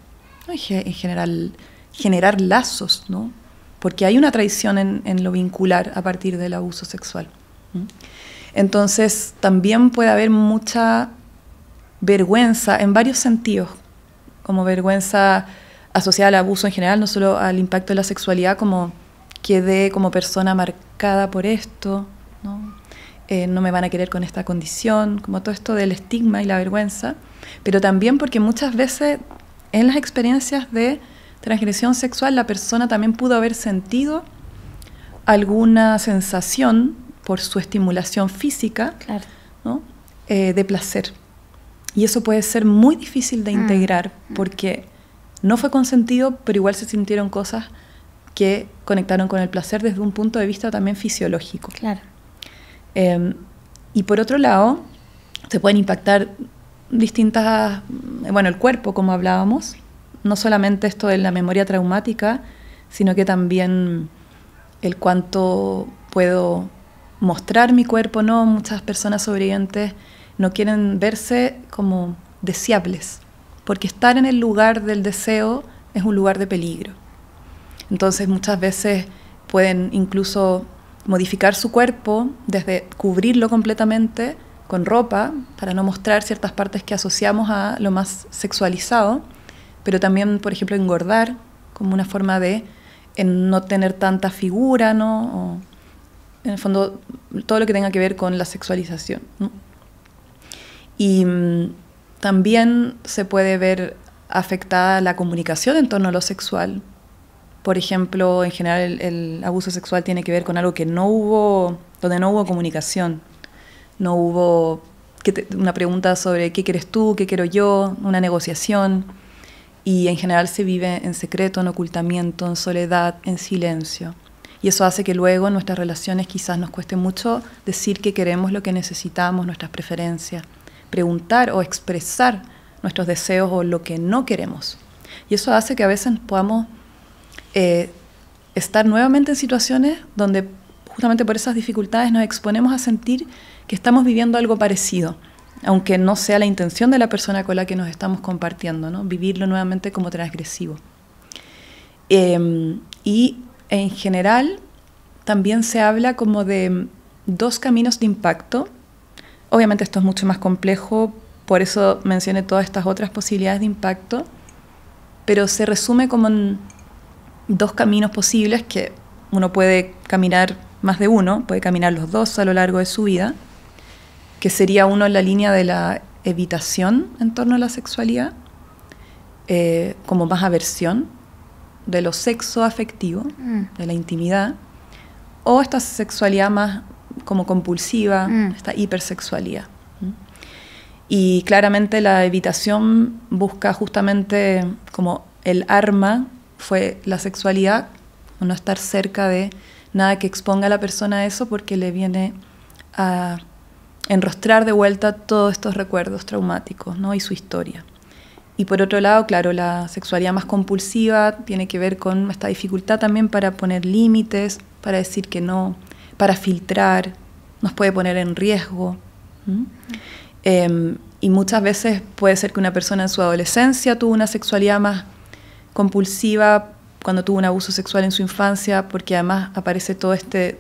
¿No? En general, generar lazos, ¿no? Porque hay una traición en lo vincular a partir del abuso sexual. Entonces, también puede haber mucha vergüenza en varios sentidos, como vergüenza asociada al abuso en general, no solo al impacto de la sexualidad, como quedé como persona marcada por esto, ¿no? No me van a querer con esta condición, como todo esto del estigma y la vergüenza, pero también porque muchas veces en las experiencias de transgresión sexual la persona también pudo haber sentido alguna sensación por su estimulación física, claro, ¿no? De placer. Y eso puede ser muy difícil de integrar porque no fue consentido, pero igual se sintieron cosas que conectaron con el placer desde un punto de vista también fisiológico. Claro. Y por otro lado, se pueden impactar distintas, el cuerpo, como hablábamos, no solamente esto de la memoria traumática, sino que también el cuánto puedo mostrar mi cuerpo, ¿no? Muchas personas sobrevivientes no quieren verse como deseables, porque estar en el lugar del deseo es un lugar de peligro. Entonces muchas veces pueden incluso modificar su cuerpo desde cubrirlo completamente con ropa para no mostrar ciertas partes que asociamos a lo más sexualizado, pero también, por ejemplo, engordar como una forma de no tener tanta figura, ¿no? O, en el fondo, todo lo que tenga que ver con la sexualización, ¿no? Y también se puede ver afectada la comunicación en torno a lo sexual. Por ejemplo, en general el abuso sexual tiene que ver con algo que donde no hubo comunicación, no hubo una pregunta sobre qué quieres tú, qué quiero yo, una negociación, y en general se vive en secreto, en ocultamiento, en soledad, en silencio. Y eso hace que luego en nuestras relaciones quizás nos cueste mucho decir que queremos, lo que necesitamos, nuestras preferencias, preguntar o expresar nuestros deseos o lo que no queremos. Y eso hace que a veces podamos estar nuevamente en situaciones donde justamente por esas dificultades nos exponemos a sentir que estamos viviendo algo parecido, aunque no sea la intención de la persona con la que nos estamos compartiendo, ¿no? Vivirlo nuevamente como transgresivo. Y en general también se habla como de dos caminos de impacto. Obviamente esto es mucho más complejo, por eso mencioné todas estas otras posibilidades de impacto, pero se resume como en dos caminos posibles que uno puede caminar, más de uno, puede caminar los dos a lo largo de su vida, que sería uno en la línea de la evitación en torno a la sexualidad, como más aversión de lo sexo afectivo, de la intimidad, o esta sexualidad más como compulsiva, esta hipersexualidad. Y claramente la evitación busca justamente como el arma fue la sexualidad, o no estar cerca de nada que exponga a la persona a eso, porque le viene a enrostrar de vuelta todos estos recuerdos traumáticos, ¿no? Y su historia. Y por otro lado, claro, la sexualidad más compulsiva tiene que ver con esta dificultad también para poner límites, para decir que no, para filtrar, nos puede poner en riesgo. Y muchas veces puede ser que una persona en su adolescencia tuvo una sexualidad más compulsiva cuando tuvo un abuso sexual en su infancia, porque además aparece todo este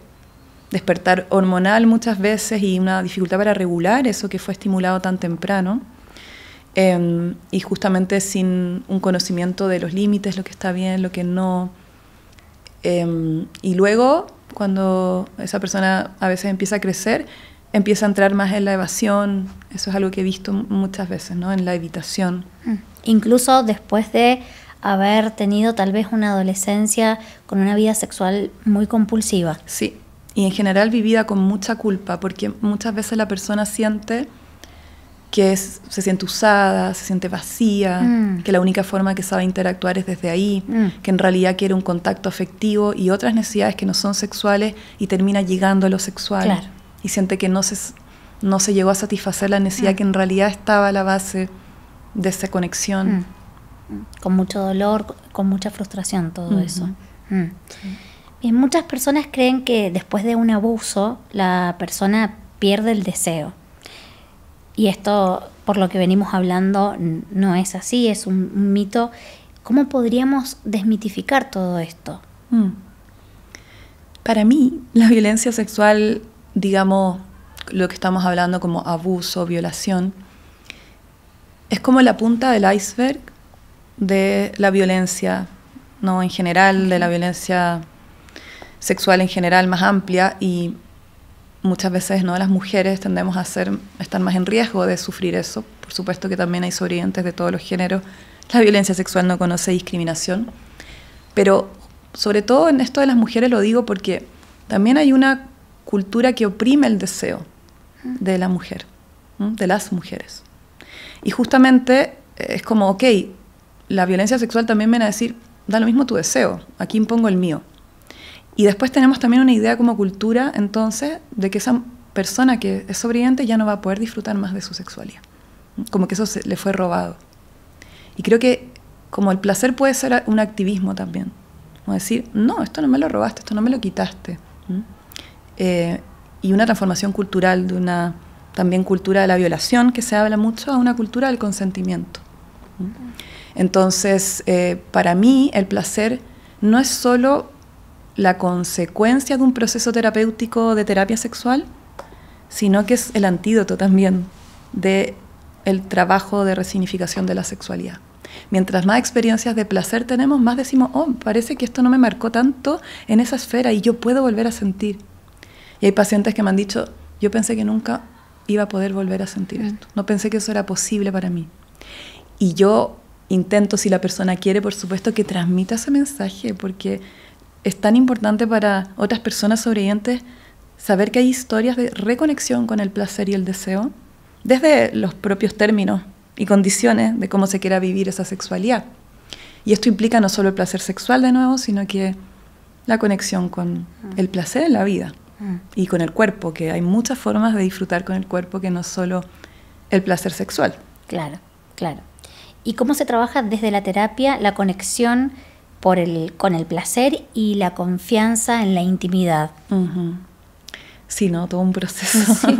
despertar hormonal muchas veces y una dificultad para regular eso que fue estimulado tan temprano. Y justamente sin un conocimiento de los límites, lo que está bien, lo que no. Y luego, cuando esa persona a veces empieza a crecer, empieza a entrar más en la evasión. Eso es algo que he visto muchas veces, ¿no? En la evitación. Incluso después de haber tenido tal vez una adolescencia con una vida sexual muy compulsiva. Sí, y en general vivida con mucha culpa, porque muchas veces la persona siente que se siente usada, se siente vacía, que la única forma que sabe interactuar es desde ahí, que en realidad quiere un contacto afectivo y otras necesidades que no son sexuales y termina llegando a lo sexual. Claro. Y siente que no se llegó a satisfacer la necesidad que en realidad estaba a la base de esa conexión. Con mucho dolor, con mucha frustración, todo eso. Bien, muchas personas creen que después de un abuso la persona pierde el deseo. Y esto, por lo que venimos hablando, no es así, es un mito. ¿Cómo podríamos desmitificar todo esto? Para mí, la violencia sexual, digamos, lo que estamos hablando como abuso, violación, es como la punta del iceberg de la violencia, ¿no? En general, de la violencia sexual en general más amplia, y muchas veces, ¿no?, las mujeres tendemos a estar más en riesgo de sufrir eso. Por supuesto que también hay sobrevivientes de todos los géneros. La violencia sexual no conoce discriminación, pero sobre todo en esto de las mujeres lo digo porque también hay una cultura que oprime el deseo de la mujer, de las mujeres. Y justamente es como, ok, la violencia sexual también viene a decir, da lo mismo tu deseo, aquí impongo el mío. Y después tenemos también una idea como cultura, entonces, de que esa persona que es sobreviviente ya no va a poder disfrutar más de su sexualidad. Como que eso le fue robado. Y creo que como el placer puede ser un activismo también. Como decir, no, esto no me lo robaste, esto no me lo quitaste. Y una transformación cultural de una también cultura de la violación, que se habla mucho, a una cultura del consentimiento. Entonces, para mí, el placer no es solo la consecuencia de un proceso terapéutico de terapia sexual, sino que es el antídoto también del trabajo de resignificación de la sexualidad. Mientras más experiencias de placer tenemos, más decimos, oh, parece que esto no me marcó tanto en esa esfera y yo puedo volver a sentir. Y hay pacientes que me han dicho, yo pensé que nunca iba a poder volver a sentir esto. No pensé que eso era posible para mí. Y yo intento, si la persona quiere, por supuesto, que transmita ese mensaje, porque es tan importante para otras personas sobrevivientes saber que hay historias de reconexión con el placer y el deseo, desde los propios términos y condiciones de cómo se quiera vivir esa sexualidad. Y esto implica no solo el placer sexual de nuevo, sino que la conexión con el placer en la vida y con el cuerpo, que hay muchas formas de disfrutar con el cuerpo que no solo el placer sexual. Claro, claro. ¿Y cómo se trabaja desde la terapia la conexión con el placer y la confianza en la intimidad? Sí, ¿no? Todo un proceso. Sí.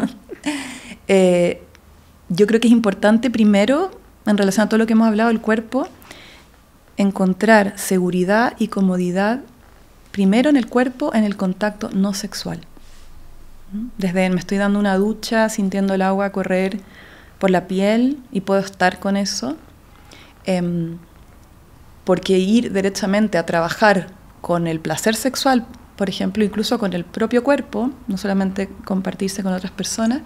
Yo creo que es importante primero, en relación a todo lo que hemos hablado del cuerpo, encontrar seguridad y comodidad primero en el cuerpo, en el contacto no sexual. Desde me estoy dando una ducha, sintiendo el agua correr por la piel y puedo estar con eso. Porque ir derechamente a trabajar con el placer sexual, por ejemplo, incluso con el propio cuerpo, no solamente compartirse con otras personas,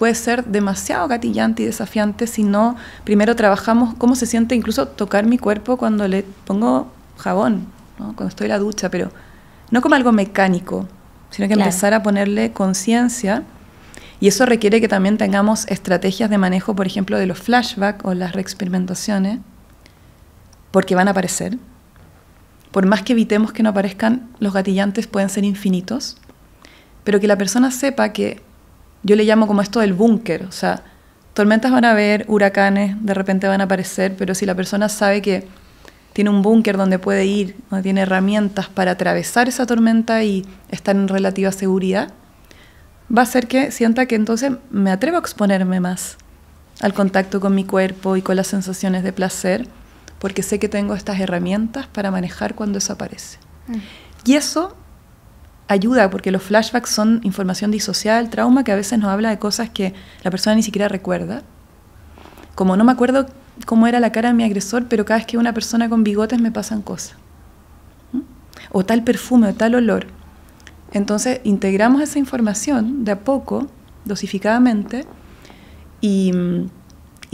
puede ser demasiado gatillante y desafiante si no primero trabajamos cómo se siente incluso tocar mi cuerpo cuando le pongo jabón, ¿no? Cuando estoy en la ducha, pero no como algo mecánico, sino que empezar a ponerle conciencia. Y eso requiere que también tengamos estrategias de manejo, por ejemplo, de los flashbacks o las reexperimentaciones, porque van a aparecer. Por más que evitemos que no aparezcan, los gatillantes pueden ser infinitos, pero que la persona sepa que, yo le llamo como esto del búnker, o sea, tormentas van a haber, huracanes de repente van a aparecer, pero si la persona sabe que tiene un búnker donde puede ir, donde tiene herramientas para atravesar esa tormenta y estar en relativa seguridad, va a hacer que sienta que entonces me atrevo a exponerme más al contacto con mi cuerpo y con las sensaciones de placer, porque sé que tengo estas herramientas para manejar cuando eso aparece. Y eso ayuda, porque los flashbacks son información disociada del trauma que a veces nos habla de cosas que la persona ni siquiera recuerda. Como no me acuerdo cómo era la cara de mi agresor, pero cada vez que una persona con bigotes me pasan cosas. O tal perfume, o tal olor. Entonces integramos esa información de a poco, dosificadamente, y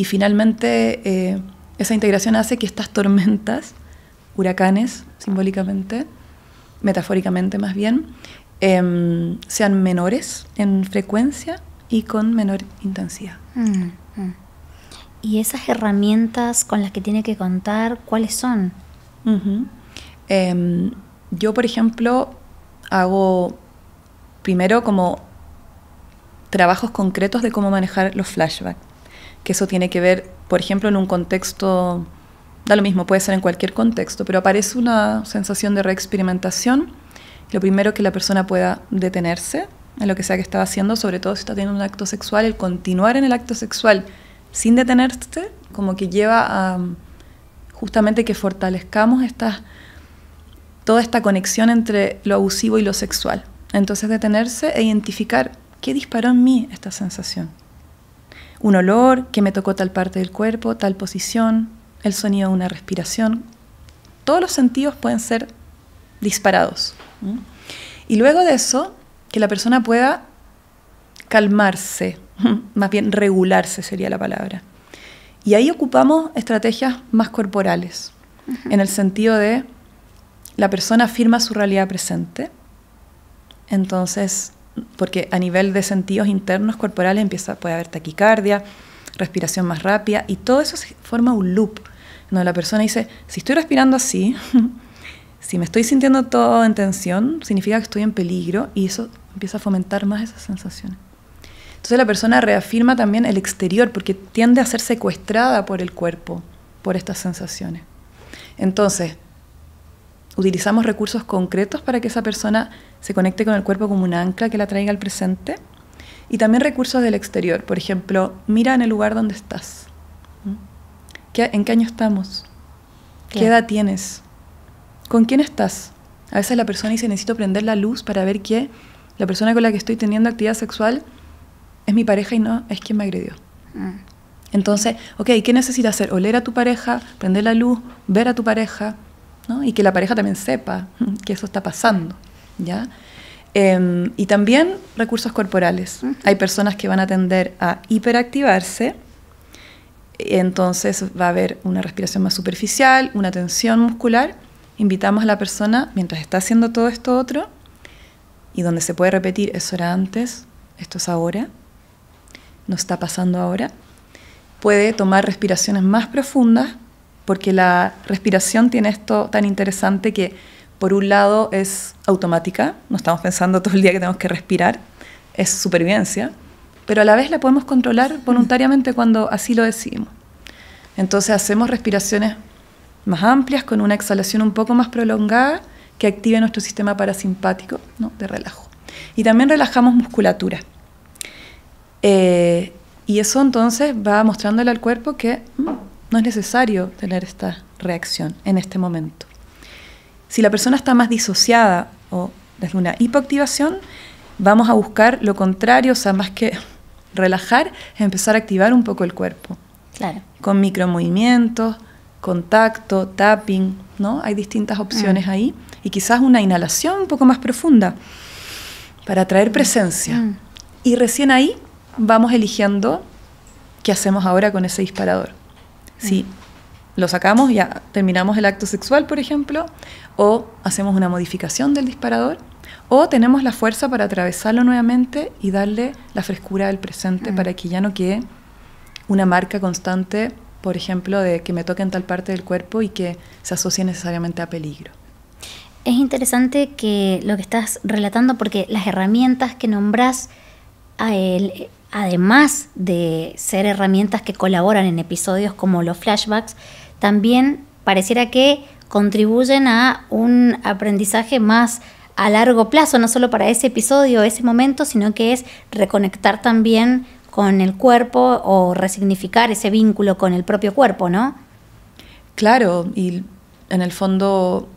finalmente esa integración hace que estas tormentas, huracanes simbólicamente, metafóricamente más bien, sean menores en frecuencia y con menor intensidad. ¿Y esas herramientas con las que tiene que contar, cuáles son? Yo, por ejemplo, hago primero como trabajos concretos de cómo manejar los flashbacks, que eso tiene que ver, por ejemplo, en un contexto, da lo mismo, puede ser en cualquier contexto, pero aparece una sensación de reexperimentación. Lo primero que la persona pueda detenerse en lo que sea que estaba haciendo, sobre todo si está teniendo un acto sexual, el continuar en el acto sexual sin detenerse, como que lleva a justamente que fortalezcamos toda esta conexión entre lo abusivo y lo sexual. Entonces detenerse e identificar qué disparó en mí esta sensación. Un olor, que me tocó tal parte del cuerpo, tal posición, el sonido de una respiración. Todos los sentidos pueden ser disparados. Y luego de eso, que la persona pueda calmarse, más bien regularse sería la palabra. Y ahí ocupamos estrategias más corporales, en el sentido de la persona afirma su realidad presente. Entonces, porque a nivel de sentidos internos corporales puede haber taquicardia, respiración más rápida, y todo eso se forma un loop, donde la persona dice, si estoy respirando así, si me estoy sintiendo todo en tensión, significa que estoy en peligro, y eso empieza a fomentar más esas sensaciones. Entonces la persona reafirma también el exterior, porque tiende a ser secuestrada por el cuerpo, por estas sensaciones. Entonces, utilizamos recursos concretos para que esa persona se conecte con el cuerpo como un ancla que la traiga al presente, y también recursos del exterior. Por ejemplo, mira en el lugar donde estás. ¿En qué año estamos? ¿Qué edad tienes? ¿Con quién estás? A veces la persona dice, necesito prender la luz para ver que la persona con la que estoy teniendo actividad sexual es mi pareja y no es quien me agredió. Entonces, ok, ¿qué necesitas hacer? Oler a tu pareja, prender la luz, ver a tu pareja, ¿no? Y que la pareja también sepa que eso está pasando, ¿ya? Y también recursos corporales. Hay personas que van a tender a hiperactivarse, entonces va a haber una respiración más superficial, una tensión muscular. Invitamos a la persona, mientras está haciendo todo esto otro, y donde se puede repetir, eso era antes, esto es ahora, no está pasando ahora, puede tomar respiraciones más profundas, porque la respiración tiene esto tan interesante que, por un lado, es automática, no estamos pensando todo el día que tenemos que respirar, es supervivencia, pero a la vez la podemos controlar voluntariamente cuando así lo decidimos. Entonces hacemos respiraciones más amplias, con una exhalación un poco más prolongada, que active nuestro sistema parasimpático, ¿no? De relajo. Y también relajamos musculatura. Y eso entonces va mostrándole al cuerpo que no es necesario tener esta reacción en este momento. Si la persona está más disociada o desde una hipoactivación, vamos a buscar lo contrario, o sea, más que relajar, es empezar a activar un poco el cuerpo. Claro. Con micromovimientos, contacto, tapping, ¿no? Hay distintas opciones ahí. Y quizás una inhalación un poco más profunda para traer presencia. Y recién ahí vamos eligiendo qué hacemos ahora con ese disparador. Si lo sacamos, ya terminamos el acto sexual, por ejemplo, o hacemos una modificación del disparador, o tenemos la fuerza para atravesarlo nuevamente y darle la frescura del presente para que ya no quede una marca constante, por ejemplo, de que me toque en tal parte del cuerpo y que se asocie necesariamente a peligro. Es interesante que lo que estás relatando, porque las herramientas que nombrás, además de ser herramientas que colaboran en episodios como los flashbacks, también pareciera que contribuyen a un aprendizaje más a largo plazo, no solo para ese episodio, ese momento, sino que es reconectar también con el cuerpo o resignificar ese vínculo con el propio cuerpo, ¿no? Claro, y en el fondo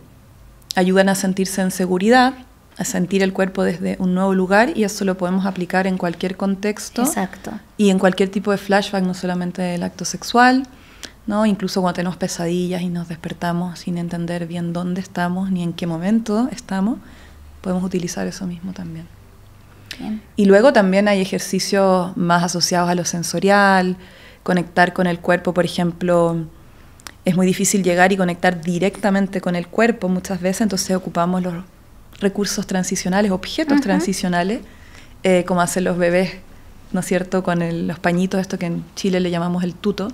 ayudan a sentirse en seguridad, a sentir el cuerpo desde un nuevo lugar, y eso lo podemos aplicar en cualquier contexto. Exacto. Y en cualquier tipo de flashback, no solamente del acto sexual, ¿no? Incluso cuando tenemos pesadillas y nos despertamos sin entender bien dónde estamos ni en qué momento estamos, podemos utilizar eso mismo también. Bien. Y luego también hay ejercicios más asociados a lo sensorial, conectar con el cuerpo, por ejemplo. Es muy difícil llegar y conectar directamente con el cuerpo muchas veces, entonces ocupamos los recursos transicionales, objetos transicionales, como hacen los bebés, ¿no es cierto?, con los pañitos, esto que en Chile le llamamos el tuto.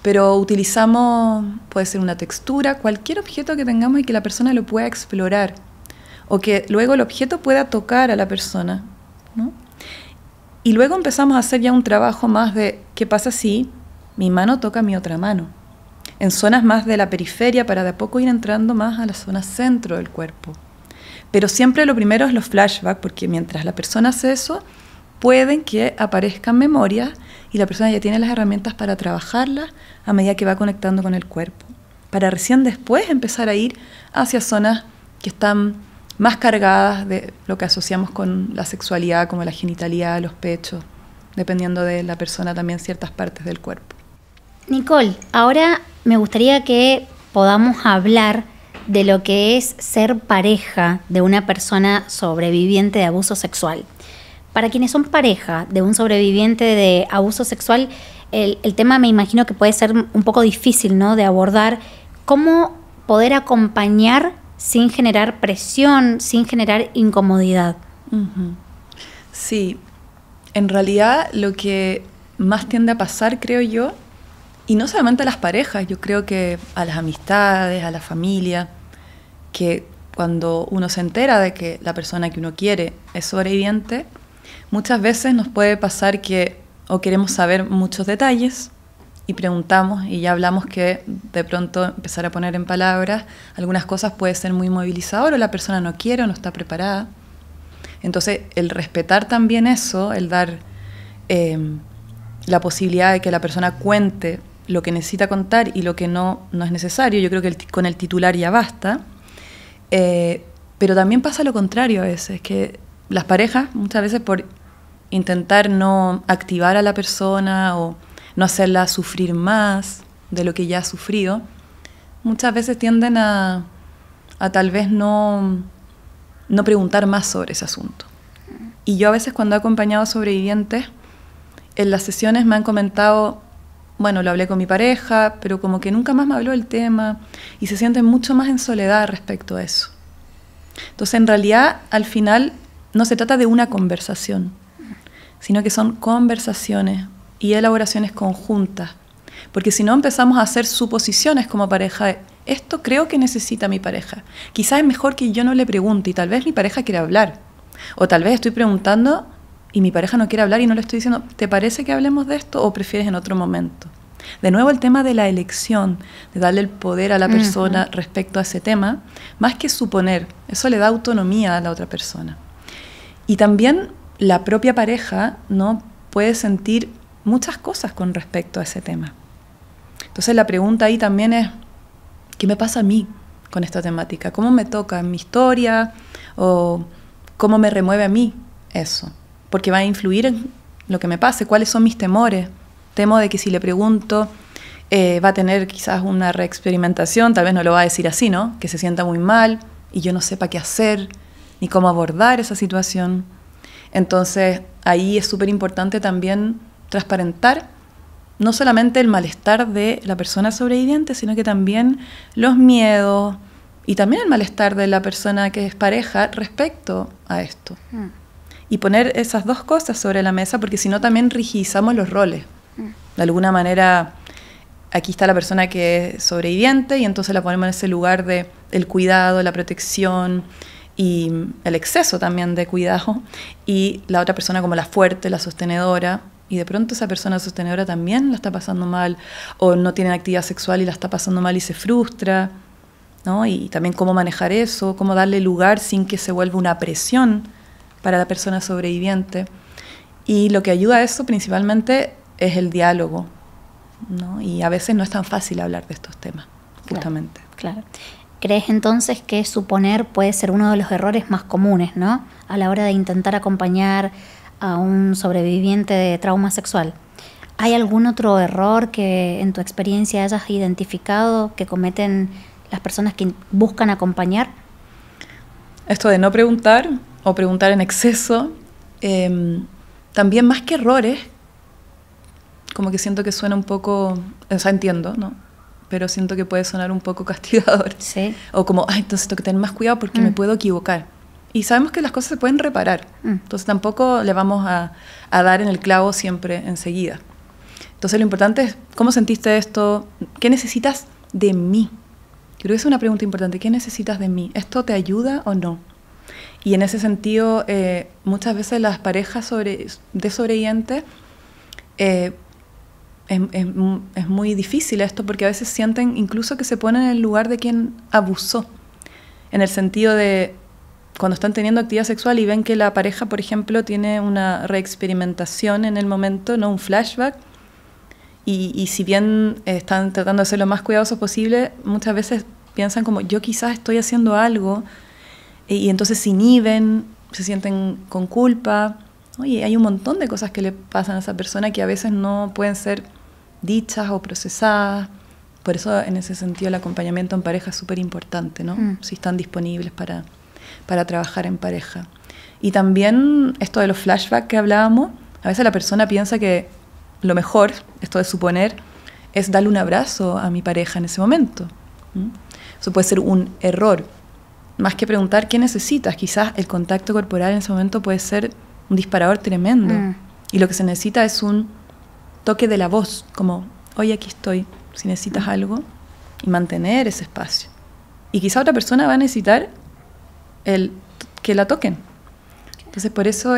Pero utilizamos, puede ser una textura, cualquier objeto que tengamos y que la persona lo pueda explorar, o que luego el objeto pueda tocar a la persona, ¿no? Y luego empezamos a hacer ya un trabajo más de qué pasa si mi mano toca mi otra mano, en zonas más de la periferia, para de a poco ir entrando más a la zona centro del cuerpo. Pero siempre lo primero es los flashbacks, porque mientras la persona hace eso, pueden que aparezcan memorias y la persona ya tiene las herramientas para trabajarlas a medida que va conectando con el cuerpo, para recién después empezar a ir hacia zonas que están más cargadas de lo que asociamos con la sexualidad, como la genitalidad, los pechos, dependiendo de la persona también ciertas partes del cuerpo. Nicole, ahora me gustaría que podamos hablar de lo que es ser pareja de una persona sobreviviente de abuso sexual. Para quienes son pareja de un sobreviviente de abuso sexual, el tema me imagino que puede ser un poco difícil, ¿no?, de abordar. ¿Cómo poder acompañar sin generar presión, sin generar incomodidad? Sí, en realidad lo que más tiende a pasar, creo yo, y no solamente a las parejas, yo creo que a las amistades, a la familia, que cuando uno se entera de que la persona que uno quiere es sobreviviente, muchas veces nos puede pasar que o queremos saber muchos detalles y preguntamos y ya hablamos, que de pronto empezar a poner en palabras algunas cosas puede ser muy movilizador, o la persona no quiere o no está preparada. Entonces, el respetar también eso, el dar la posibilidad de que la persona cuente lo que necesita contar y lo que no es necesario. Yo creo que con el titular ya basta. Pero también pasa lo contrario a veces, que las parejas muchas veces, por intentar no activar a la persona o no hacerla sufrir más de lo que ya ha sufrido, muchas veces tienden a tal vez no preguntar más sobre ese asunto. Y yo a veces, cuando he acompañado a sobrevivientes, en las sesiones me han comentado, bueno, lo hablé con mi pareja, pero como que nunca más me habló del tema, y se sienten mucho más en soledad respecto a eso. Entonces, en realidad, al final, no se trata de una conversación, sino que son conversaciones y elaboraciones conjuntas. Porque si no, empezamos a hacer suposiciones como pareja de, esto creo que necesita mi pareja. Quizás es mejor que yo no le pregunte, y tal vez mi pareja quiere hablar. O tal vez estoy preguntando y mi pareja no quiere hablar y no le estoy diciendo, ¿te parece que hablemos de esto o prefieres en otro momento? De nuevo, el tema de la elección, de darle el poder a la persona respecto a ese tema, más que suponer, eso le da autonomía a la otra persona. Y también la propia pareja, ¿no?, puede sentir muchas cosas con respecto a ese tema. Entonces la pregunta ahí también es, ¿qué me pasa a mí con esta temática? ¿Cómo me toca en mi historia? ¿O cómo me remueve a mí eso? Porque va a influir en lo que me pase. ¿Cuáles son mis temores? Temo de que si le pregunto va a tener quizás una reexperimentación, tal vez no lo va a decir así, ¿no?, que se sienta muy mal y yo no sepa qué hacer ni cómo abordar esa situación. Entonces ahí es súper importante también transparentar no solamente el malestar de la persona sobreviviente, sino que también los miedos y también el malestar de la persona que es pareja respecto a esto. Y poner esas dos cosas sobre la mesa, porque si no también rigidizamos los roles. De alguna manera, aquí está la persona que es sobreviviente y entonces la ponemos en ese lugar de el cuidado, la protección y el exceso también de cuidado, y la otra persona como la fuerte, la sostenedora, y de pronto esa persona sostenedora también la está pasando mal, o no tiene actividad sexual y la está pasando mal y se frustra, ¿no? Y también cómo manejar eso, cómo darle lugar sin que se vuelva una presión para la persona sobreviviente. Y lo que ayuda a eso principalmente es el diálogo, ¿no? Y a veces no es tan fácil hablar de estos temas, justamente. Claro. ¿Crees entonces que suponer puede ser uno de los errores más comunes, ¿no?, a la hora de intentar acompañar a un sobreviviente de trauma sexual? ¿Hay algún otro error que en tu experiencia hayas identificado que cometen las personas que buscan acompañar? Esto de no preguntar o preguntar en exceso, también más que errores, como que siento que suena un poco, o sea, entiendo, ¿no? Pero siento que puede sonar un poco castigador. Sí. O como, ay, entonces tengo que tener más cuidado porque me puedo equivocar. Y sabemos que las cosas se pueden reparar. Entonces tampoco le vamos a dar en el clavo siempre enseguida. Entonces lo importante es, ¿cómo sentiste esto? ¿Qué necesitas de mí? Creo que es una pregunta importante. ¿Qué necesitas de mí? ¿Esto te ayuda o no? Y en ese sentido, muchas veces las parejas de sobrevivientes, es muy difícil esto, porque a veces sienten incluso que se ponen en el lugar de quien abusó, en el sentido de cuando están teniendo actividad sexual y ven que la pareja, por ejemplo, tiene una reexperimentación en el momento, no un flashback, y si bien están tratando de ser lo más cuidadosos posible, muchas veces piensan como, yo quizás estoy haciendo algo, y entonces se inhiben, se sienten con culpa. Oye, hay un montón de cosas que le pasan a esa persona que a veces no pueden ser dichas o procesadas. Por eso, en ese sentido, el acompañamiento en pareja es súper importante, ¿no? Si están disponibles para trabajar en pareja. Y también esto de los flashbacks que hablábamos, a veces la persona piensa que lo mejor, esto de suponer, es darle un abrazo a mi pareja en ese momento. Eso puede ser un error. Más que preguntar qué necesitas, quizás el contacto corporal en ese momento puede ser un disparador tremendo. Y lo que se necesita es un toque de la voz, como, oye, aquí estoy, si necesitas algo, y mantener ese espacio. Y quizá otra persona va a necesitar que la toquen. Entonces, por eso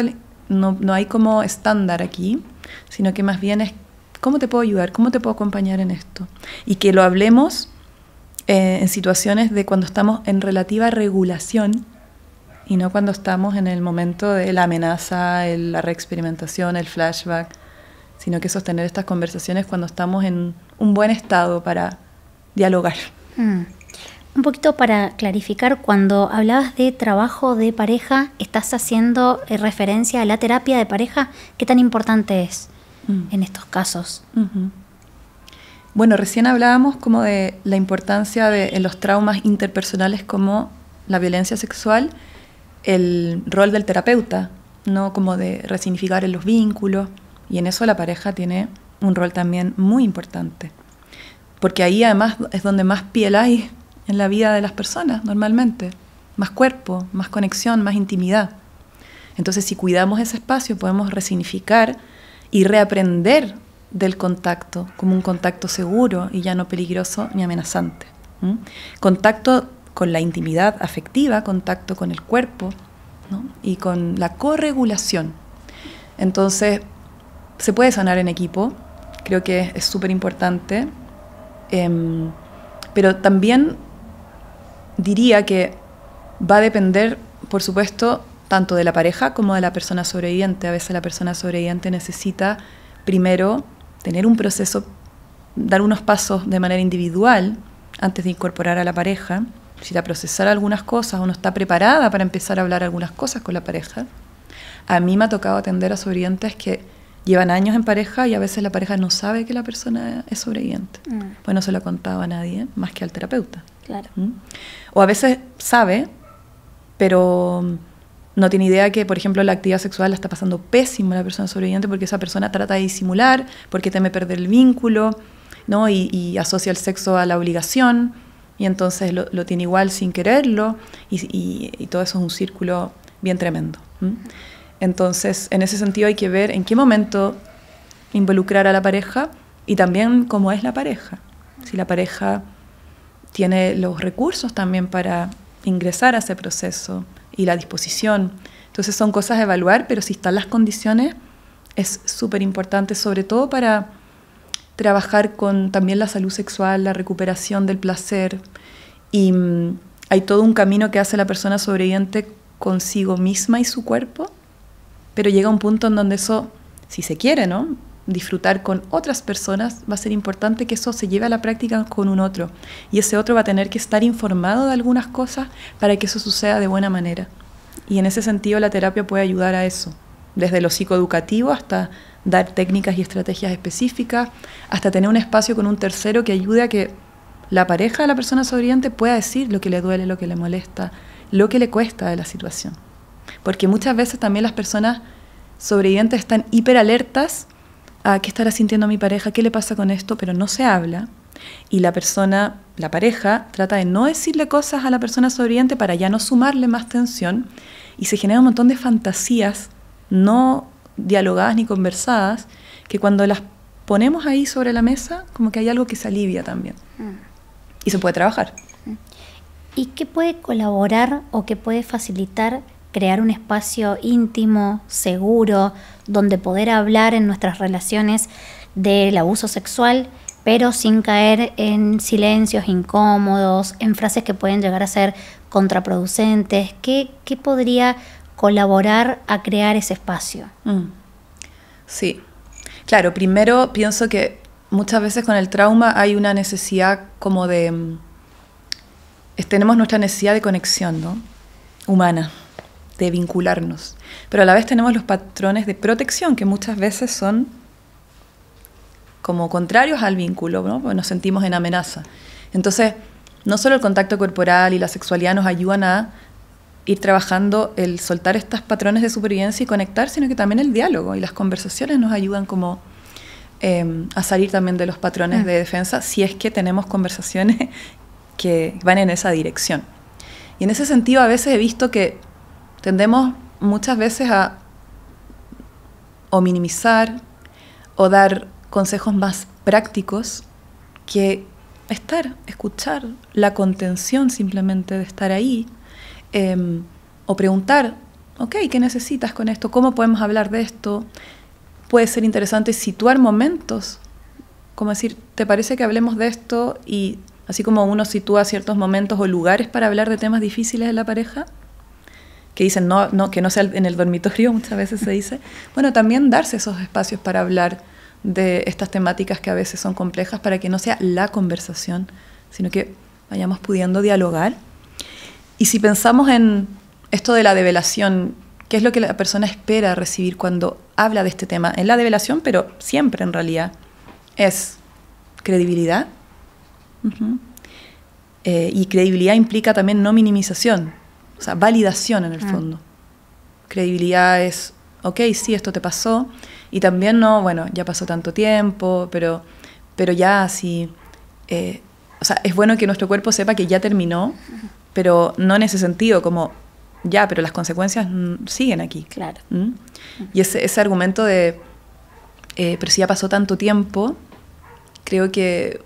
no hay como estándar aquí, sino que más bien es, ¿cómo te puedo ayudar? ¿Cómo te puedo acompañar en esto? Y que lo hablemos en situaciones de cuando estamos en relativa regulación, y no cuando estamos en el momento de la amenaza, la reexperimentación, el flashback, sino que sostener estas conversaciones cuando estamos en un buen estado para dialogar. Un poquito para clarificar, cuando hablabas de trabajo de pareja, ¿estás haciendo referencia a la terapia de pareja? ¿Qué tan importante es en estos casos? Bueno, recién hablábamos como de la importancia en los traumas interpersonales como la violencia sexual, el rol del terapeuta, ¿no? Como de resignificar en los vínculos, y en eso la pareja tiene un rol también muy importante, porque ahí además es donde más piel hay en la vida de las personas normalmente, más cuerpo, más conexión, más intimidad. Entonces, si cuidamos ese espacio, podemos resignificar y reaprender del contacto como un contacto seguro y ya no peligroso ni amenazante. Contacto con la intimidad afectiva, contacto con el cuerpo, ¿no? Y con la corregulación. Entonces, se puede sanar en equipo, creo que es súper importante, pero también diría que va a depender, por supuesto, tanto de la pareja como de la persona sobreviviente. A veces la persona sobreviviente necesita primero tener un proceso, dar unos pasos de manera individual antes de incorporar a la pareja, necesita procesar algunas cosas o no está preparada para empezar a hablar algunas cosas con la pareja. A mí me ha tocado atender a sobrevivientes que llevan años en pareja y a veces la pareja no sabe que la persona es sobreviviente. Pues no se lo ha contado a nadie más que al terapeuta. Claro. O a veces sabe, pero no tiene idea que, por ejemplo, la actividad sexual la está pasando pésimo la persona sobreviviente porque esa persona trata de disimular, porque teme perder el vínculo, ¿no? Y asocia el sexo a la obligación, y entonces lo tiene igual sin quererlo, y todo eso es un círculo bien tremendo. Entonces, en ese sentido hay que ver en qué momento involucrar a la pareja y también cómo es la pareja. Si la pareja tiene los recursos también para ingresar a ese proceso y la disposición. Entonces son cosas a evaluar, pero si están las condiciones es súper importante, sobre todo para trabajar con también la salud sexual, la recuperación del placer. Y hay todo un camino que hace la persona sobreviviente consigo misma y su cuerpo, pero llega un punto en donde eso, si se quiere, ¿no?, disfrutar con otras personas, va a ser importante que eso se lleve a la práctica con un otro. Y ese otro va a tener que estar informado de algunas cosas para que eso suceda de buena manera. Y en ese sentido la terapia puede ayudar a eso, desde lo psicoeducativo hasta dar técnicas y estrategias específicas, hasta tener un espacio con un tercero que ayude a que la pareja de la persona sobreviviente pueda decir lo que le duele, lo que le molesta, lo que le cuesta de la situación. Porque muchas veces también las personas sobrevivientes están hiperalertas a qué estará sintiendo mi pareja, qué le pasa con esto, pero no se habla. Y la pareja, trata de no decirle cosas a la persona sobreviviente para ya no sumarle más tensión, y se genera un montón de fantasías no dialogadas ni conversadas, que cuando las ponemos ahí sobre la mesa, como que hay algo que se alivia también. Y se puede trabajar. ¿Y qué puede colaborar o qué puede facilitar crear un espacio íntimo, seguro, donde poder hablar en nuestras relaciones del abuso sexual, pero sin caer en silencios incómodos, en frases que pueden llegar a ser contraproducentes? ¿Qué podría colaborar a crear ese espacio? Sí, claro, primero pienso que muchas veces con el trauma hay una necesidad como de... tenemos nuestra necesidad de conexión, ¿no?, humana, de vincularnos, pero a la vez tenemos los patrones de protección que muchas veces son como contrarios al vínculo, ¿no?, porque nos sentimos en amenaza. Entonces, no solo el contacto corporal y la sexualidad nos ayudan a ir trabajando el soltar estos patrones de supervivencia y conectar, sino que también el diálogo y las conversaciones nos ayudan como a salir también de los patrones de defensa, si es que tenemos conversaciones que van en esa dirección. Y en ese sentido a veces he visto que tendemos muchas veces a o minimizar o dar consejos más prácticos que escuchar la contención simplemente de estar ahí, o preguntar, ok, ¿qué necesitas con esto? ¿Cómo podemos hablar de esto? Puede ser interesante situar momentos, como decir, ¿te parece que hablemos de esto? Y así como uno sitúa ciertos momentos o lugares para hablar de temas difíciles de la pareja, que dicen que no sea en el dormitorio, muchas veces se dice. Bueno, también darse esos espacios para hablar de estas temáticas que a veces son complejas, para que no sea la conversación, sino que vayamos pudiendo dialogar. Y si pensamos en esto de la develación, ¿qué es lo que la persona espera recibir cuando habla de este tema? En la develación, pero siempre en realidad, es credibilidad. Y credibilidad implica también no minimización, o sea, validación en el fondo. Credibilidad es, ok, sí, esto te pasó, y también no, bueno, ya pasó tanto tiempo, pero ya sí, o sea, es bueno que nuestro cuerpo sepa que ya terminó, pero no en ese sentido, como, ya, pero las consecuencias siguen aquí. Claro. Y ese argumento de, pero si ya pasó tanto tiempo, creo que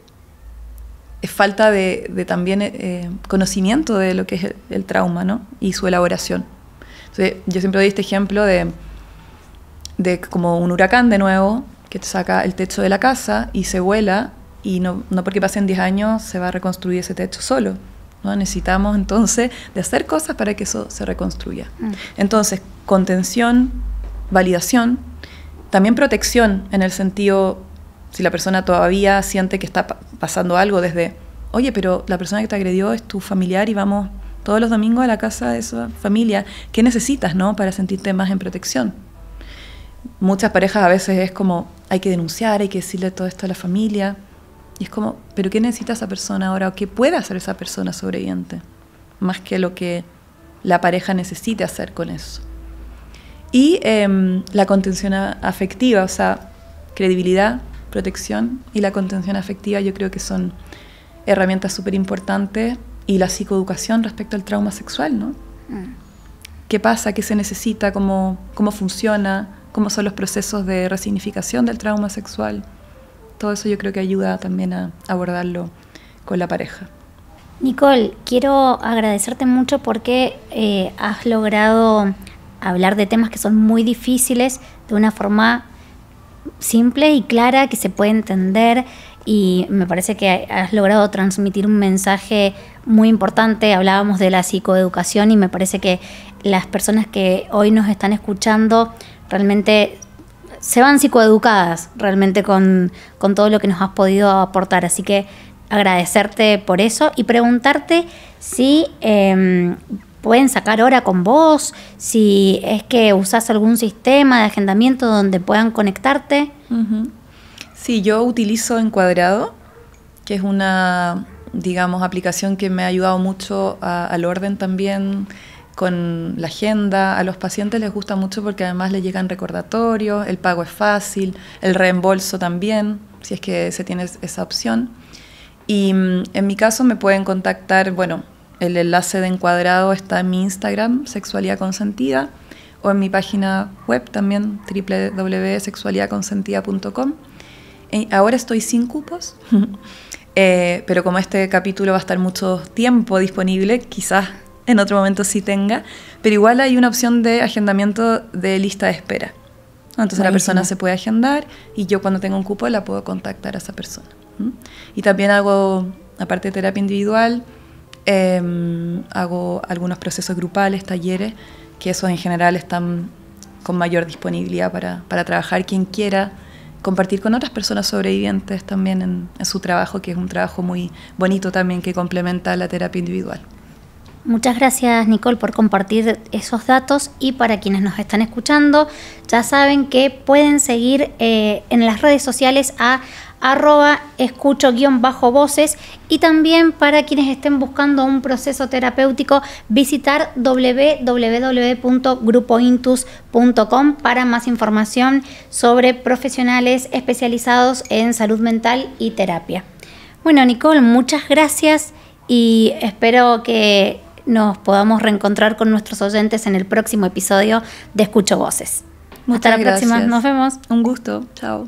es falta de también conocimiento de lo que es el trauma, ¿no?, y su elaboración. Entonces, yo siempre doy este ejemplo de como un huracán de nuevo, que te saca el techo de la casa y se vuela, y no porque pasen 10 años se va a reconstruir ese techo solo, ¿no? Necesitamos entonces de hacer cosas para que eso se reconstruya. Entonces, contención, validación, también protección, en el sentido, si la persona todavía siente que está pasando algo, desde, oye, pero la persona que te agredió es tu familiar y vamos todos los domingos a la casa de esa familia, ¿qué necesitas, no, para sentirte más en protección? Muchas parejas a veces es como, hay que denunciar, hay que decirle todo esto a la familia, y es como, ¿pero qué necesita esa persona ahora? ¿O qué puede hacer esa persona sobreviviente? Más que lo que la pareja necesite hacer con eso. Y la contención afectiva, o sea, credibilidad, protección y la contención afectiva, yo creo que son herramientas súper importantes. Y la psicoeducación respecto al trauma sexual, ¿no? ¿Qué pasa? ¿Qué se necesita? ¿Cómo funciona? ¿Cómo son los procesos de resignificación del trauma sexual? Todo eso yo creo que ayuda también a abordarlo con la pareja. Nicole, quiero agradecerte mucho porque has logrado hablar de temas que son muy difíciles de una forma simple y clara, que se puede entender, y me parece que has logrado transmitir un mensaje muy importante. Hablábamos de la psicoeducación y me parece que las personas que hoy nos están escuchando realmente se van psicoeducadas realmente con todo lo que nos has podido aportar, así que agradecerte por eso y preguntarte si pueden sacar hora con vos, si es que usás algún sistema de agendamiento donde puedan conectarte. Sí, yo utilizo Encuadrado, que es una, digamos, aplicación que me ha ayudado mucho al orden también, con la agenda. A los pacientes les gusta mucho porque además les llegan recordatorios, el pago es fácil, el reembolso también, si es que se tiene esa opción. Y en mi caso me pueden contactar, bueno, el enlace de Encuadrado está en mi Instagram, Sexualidad Consentida, o en mi página web también, www.sexualidadconsentida.com. Ahora estoy sin cupos, pero como este capítulo va a estar mucho tiempo disponible, quizás en otro momento sí tenga, pero igual hay una opción de agendamiento de lista de espera. Entonces la persona se puede agendar y yo cuando tengo un cupo la puedo contactar a esa persona. Y también hago, aparte de terapia individual, hago algunos procesos grupales, talleres, que esos en general están con mayor disponibilidad para trabajar quien quiera, compartir con otras personas sobrevivientes también en su trabajo, que es un trabajo muy bonito también que complementa la terapia individual. Muchas gracias, Nicole, por compartir esos datos, y para quienes nos están escuchando, ya saben que pueden seguir en las redes sociales a @escucho_voces, y también para quienes estén buscando un proceso terapéutico, visitar www.grupointus.com para más información sobre profesionales especializados en salud mental y terapia. Bueno, Nicole, muchas gracias y espero que nos podamos reencontrar con nuestros oyentes en el próximo episodio de Escucho Voces. Hasta la próxima, nos vemos. Un gusto, chao.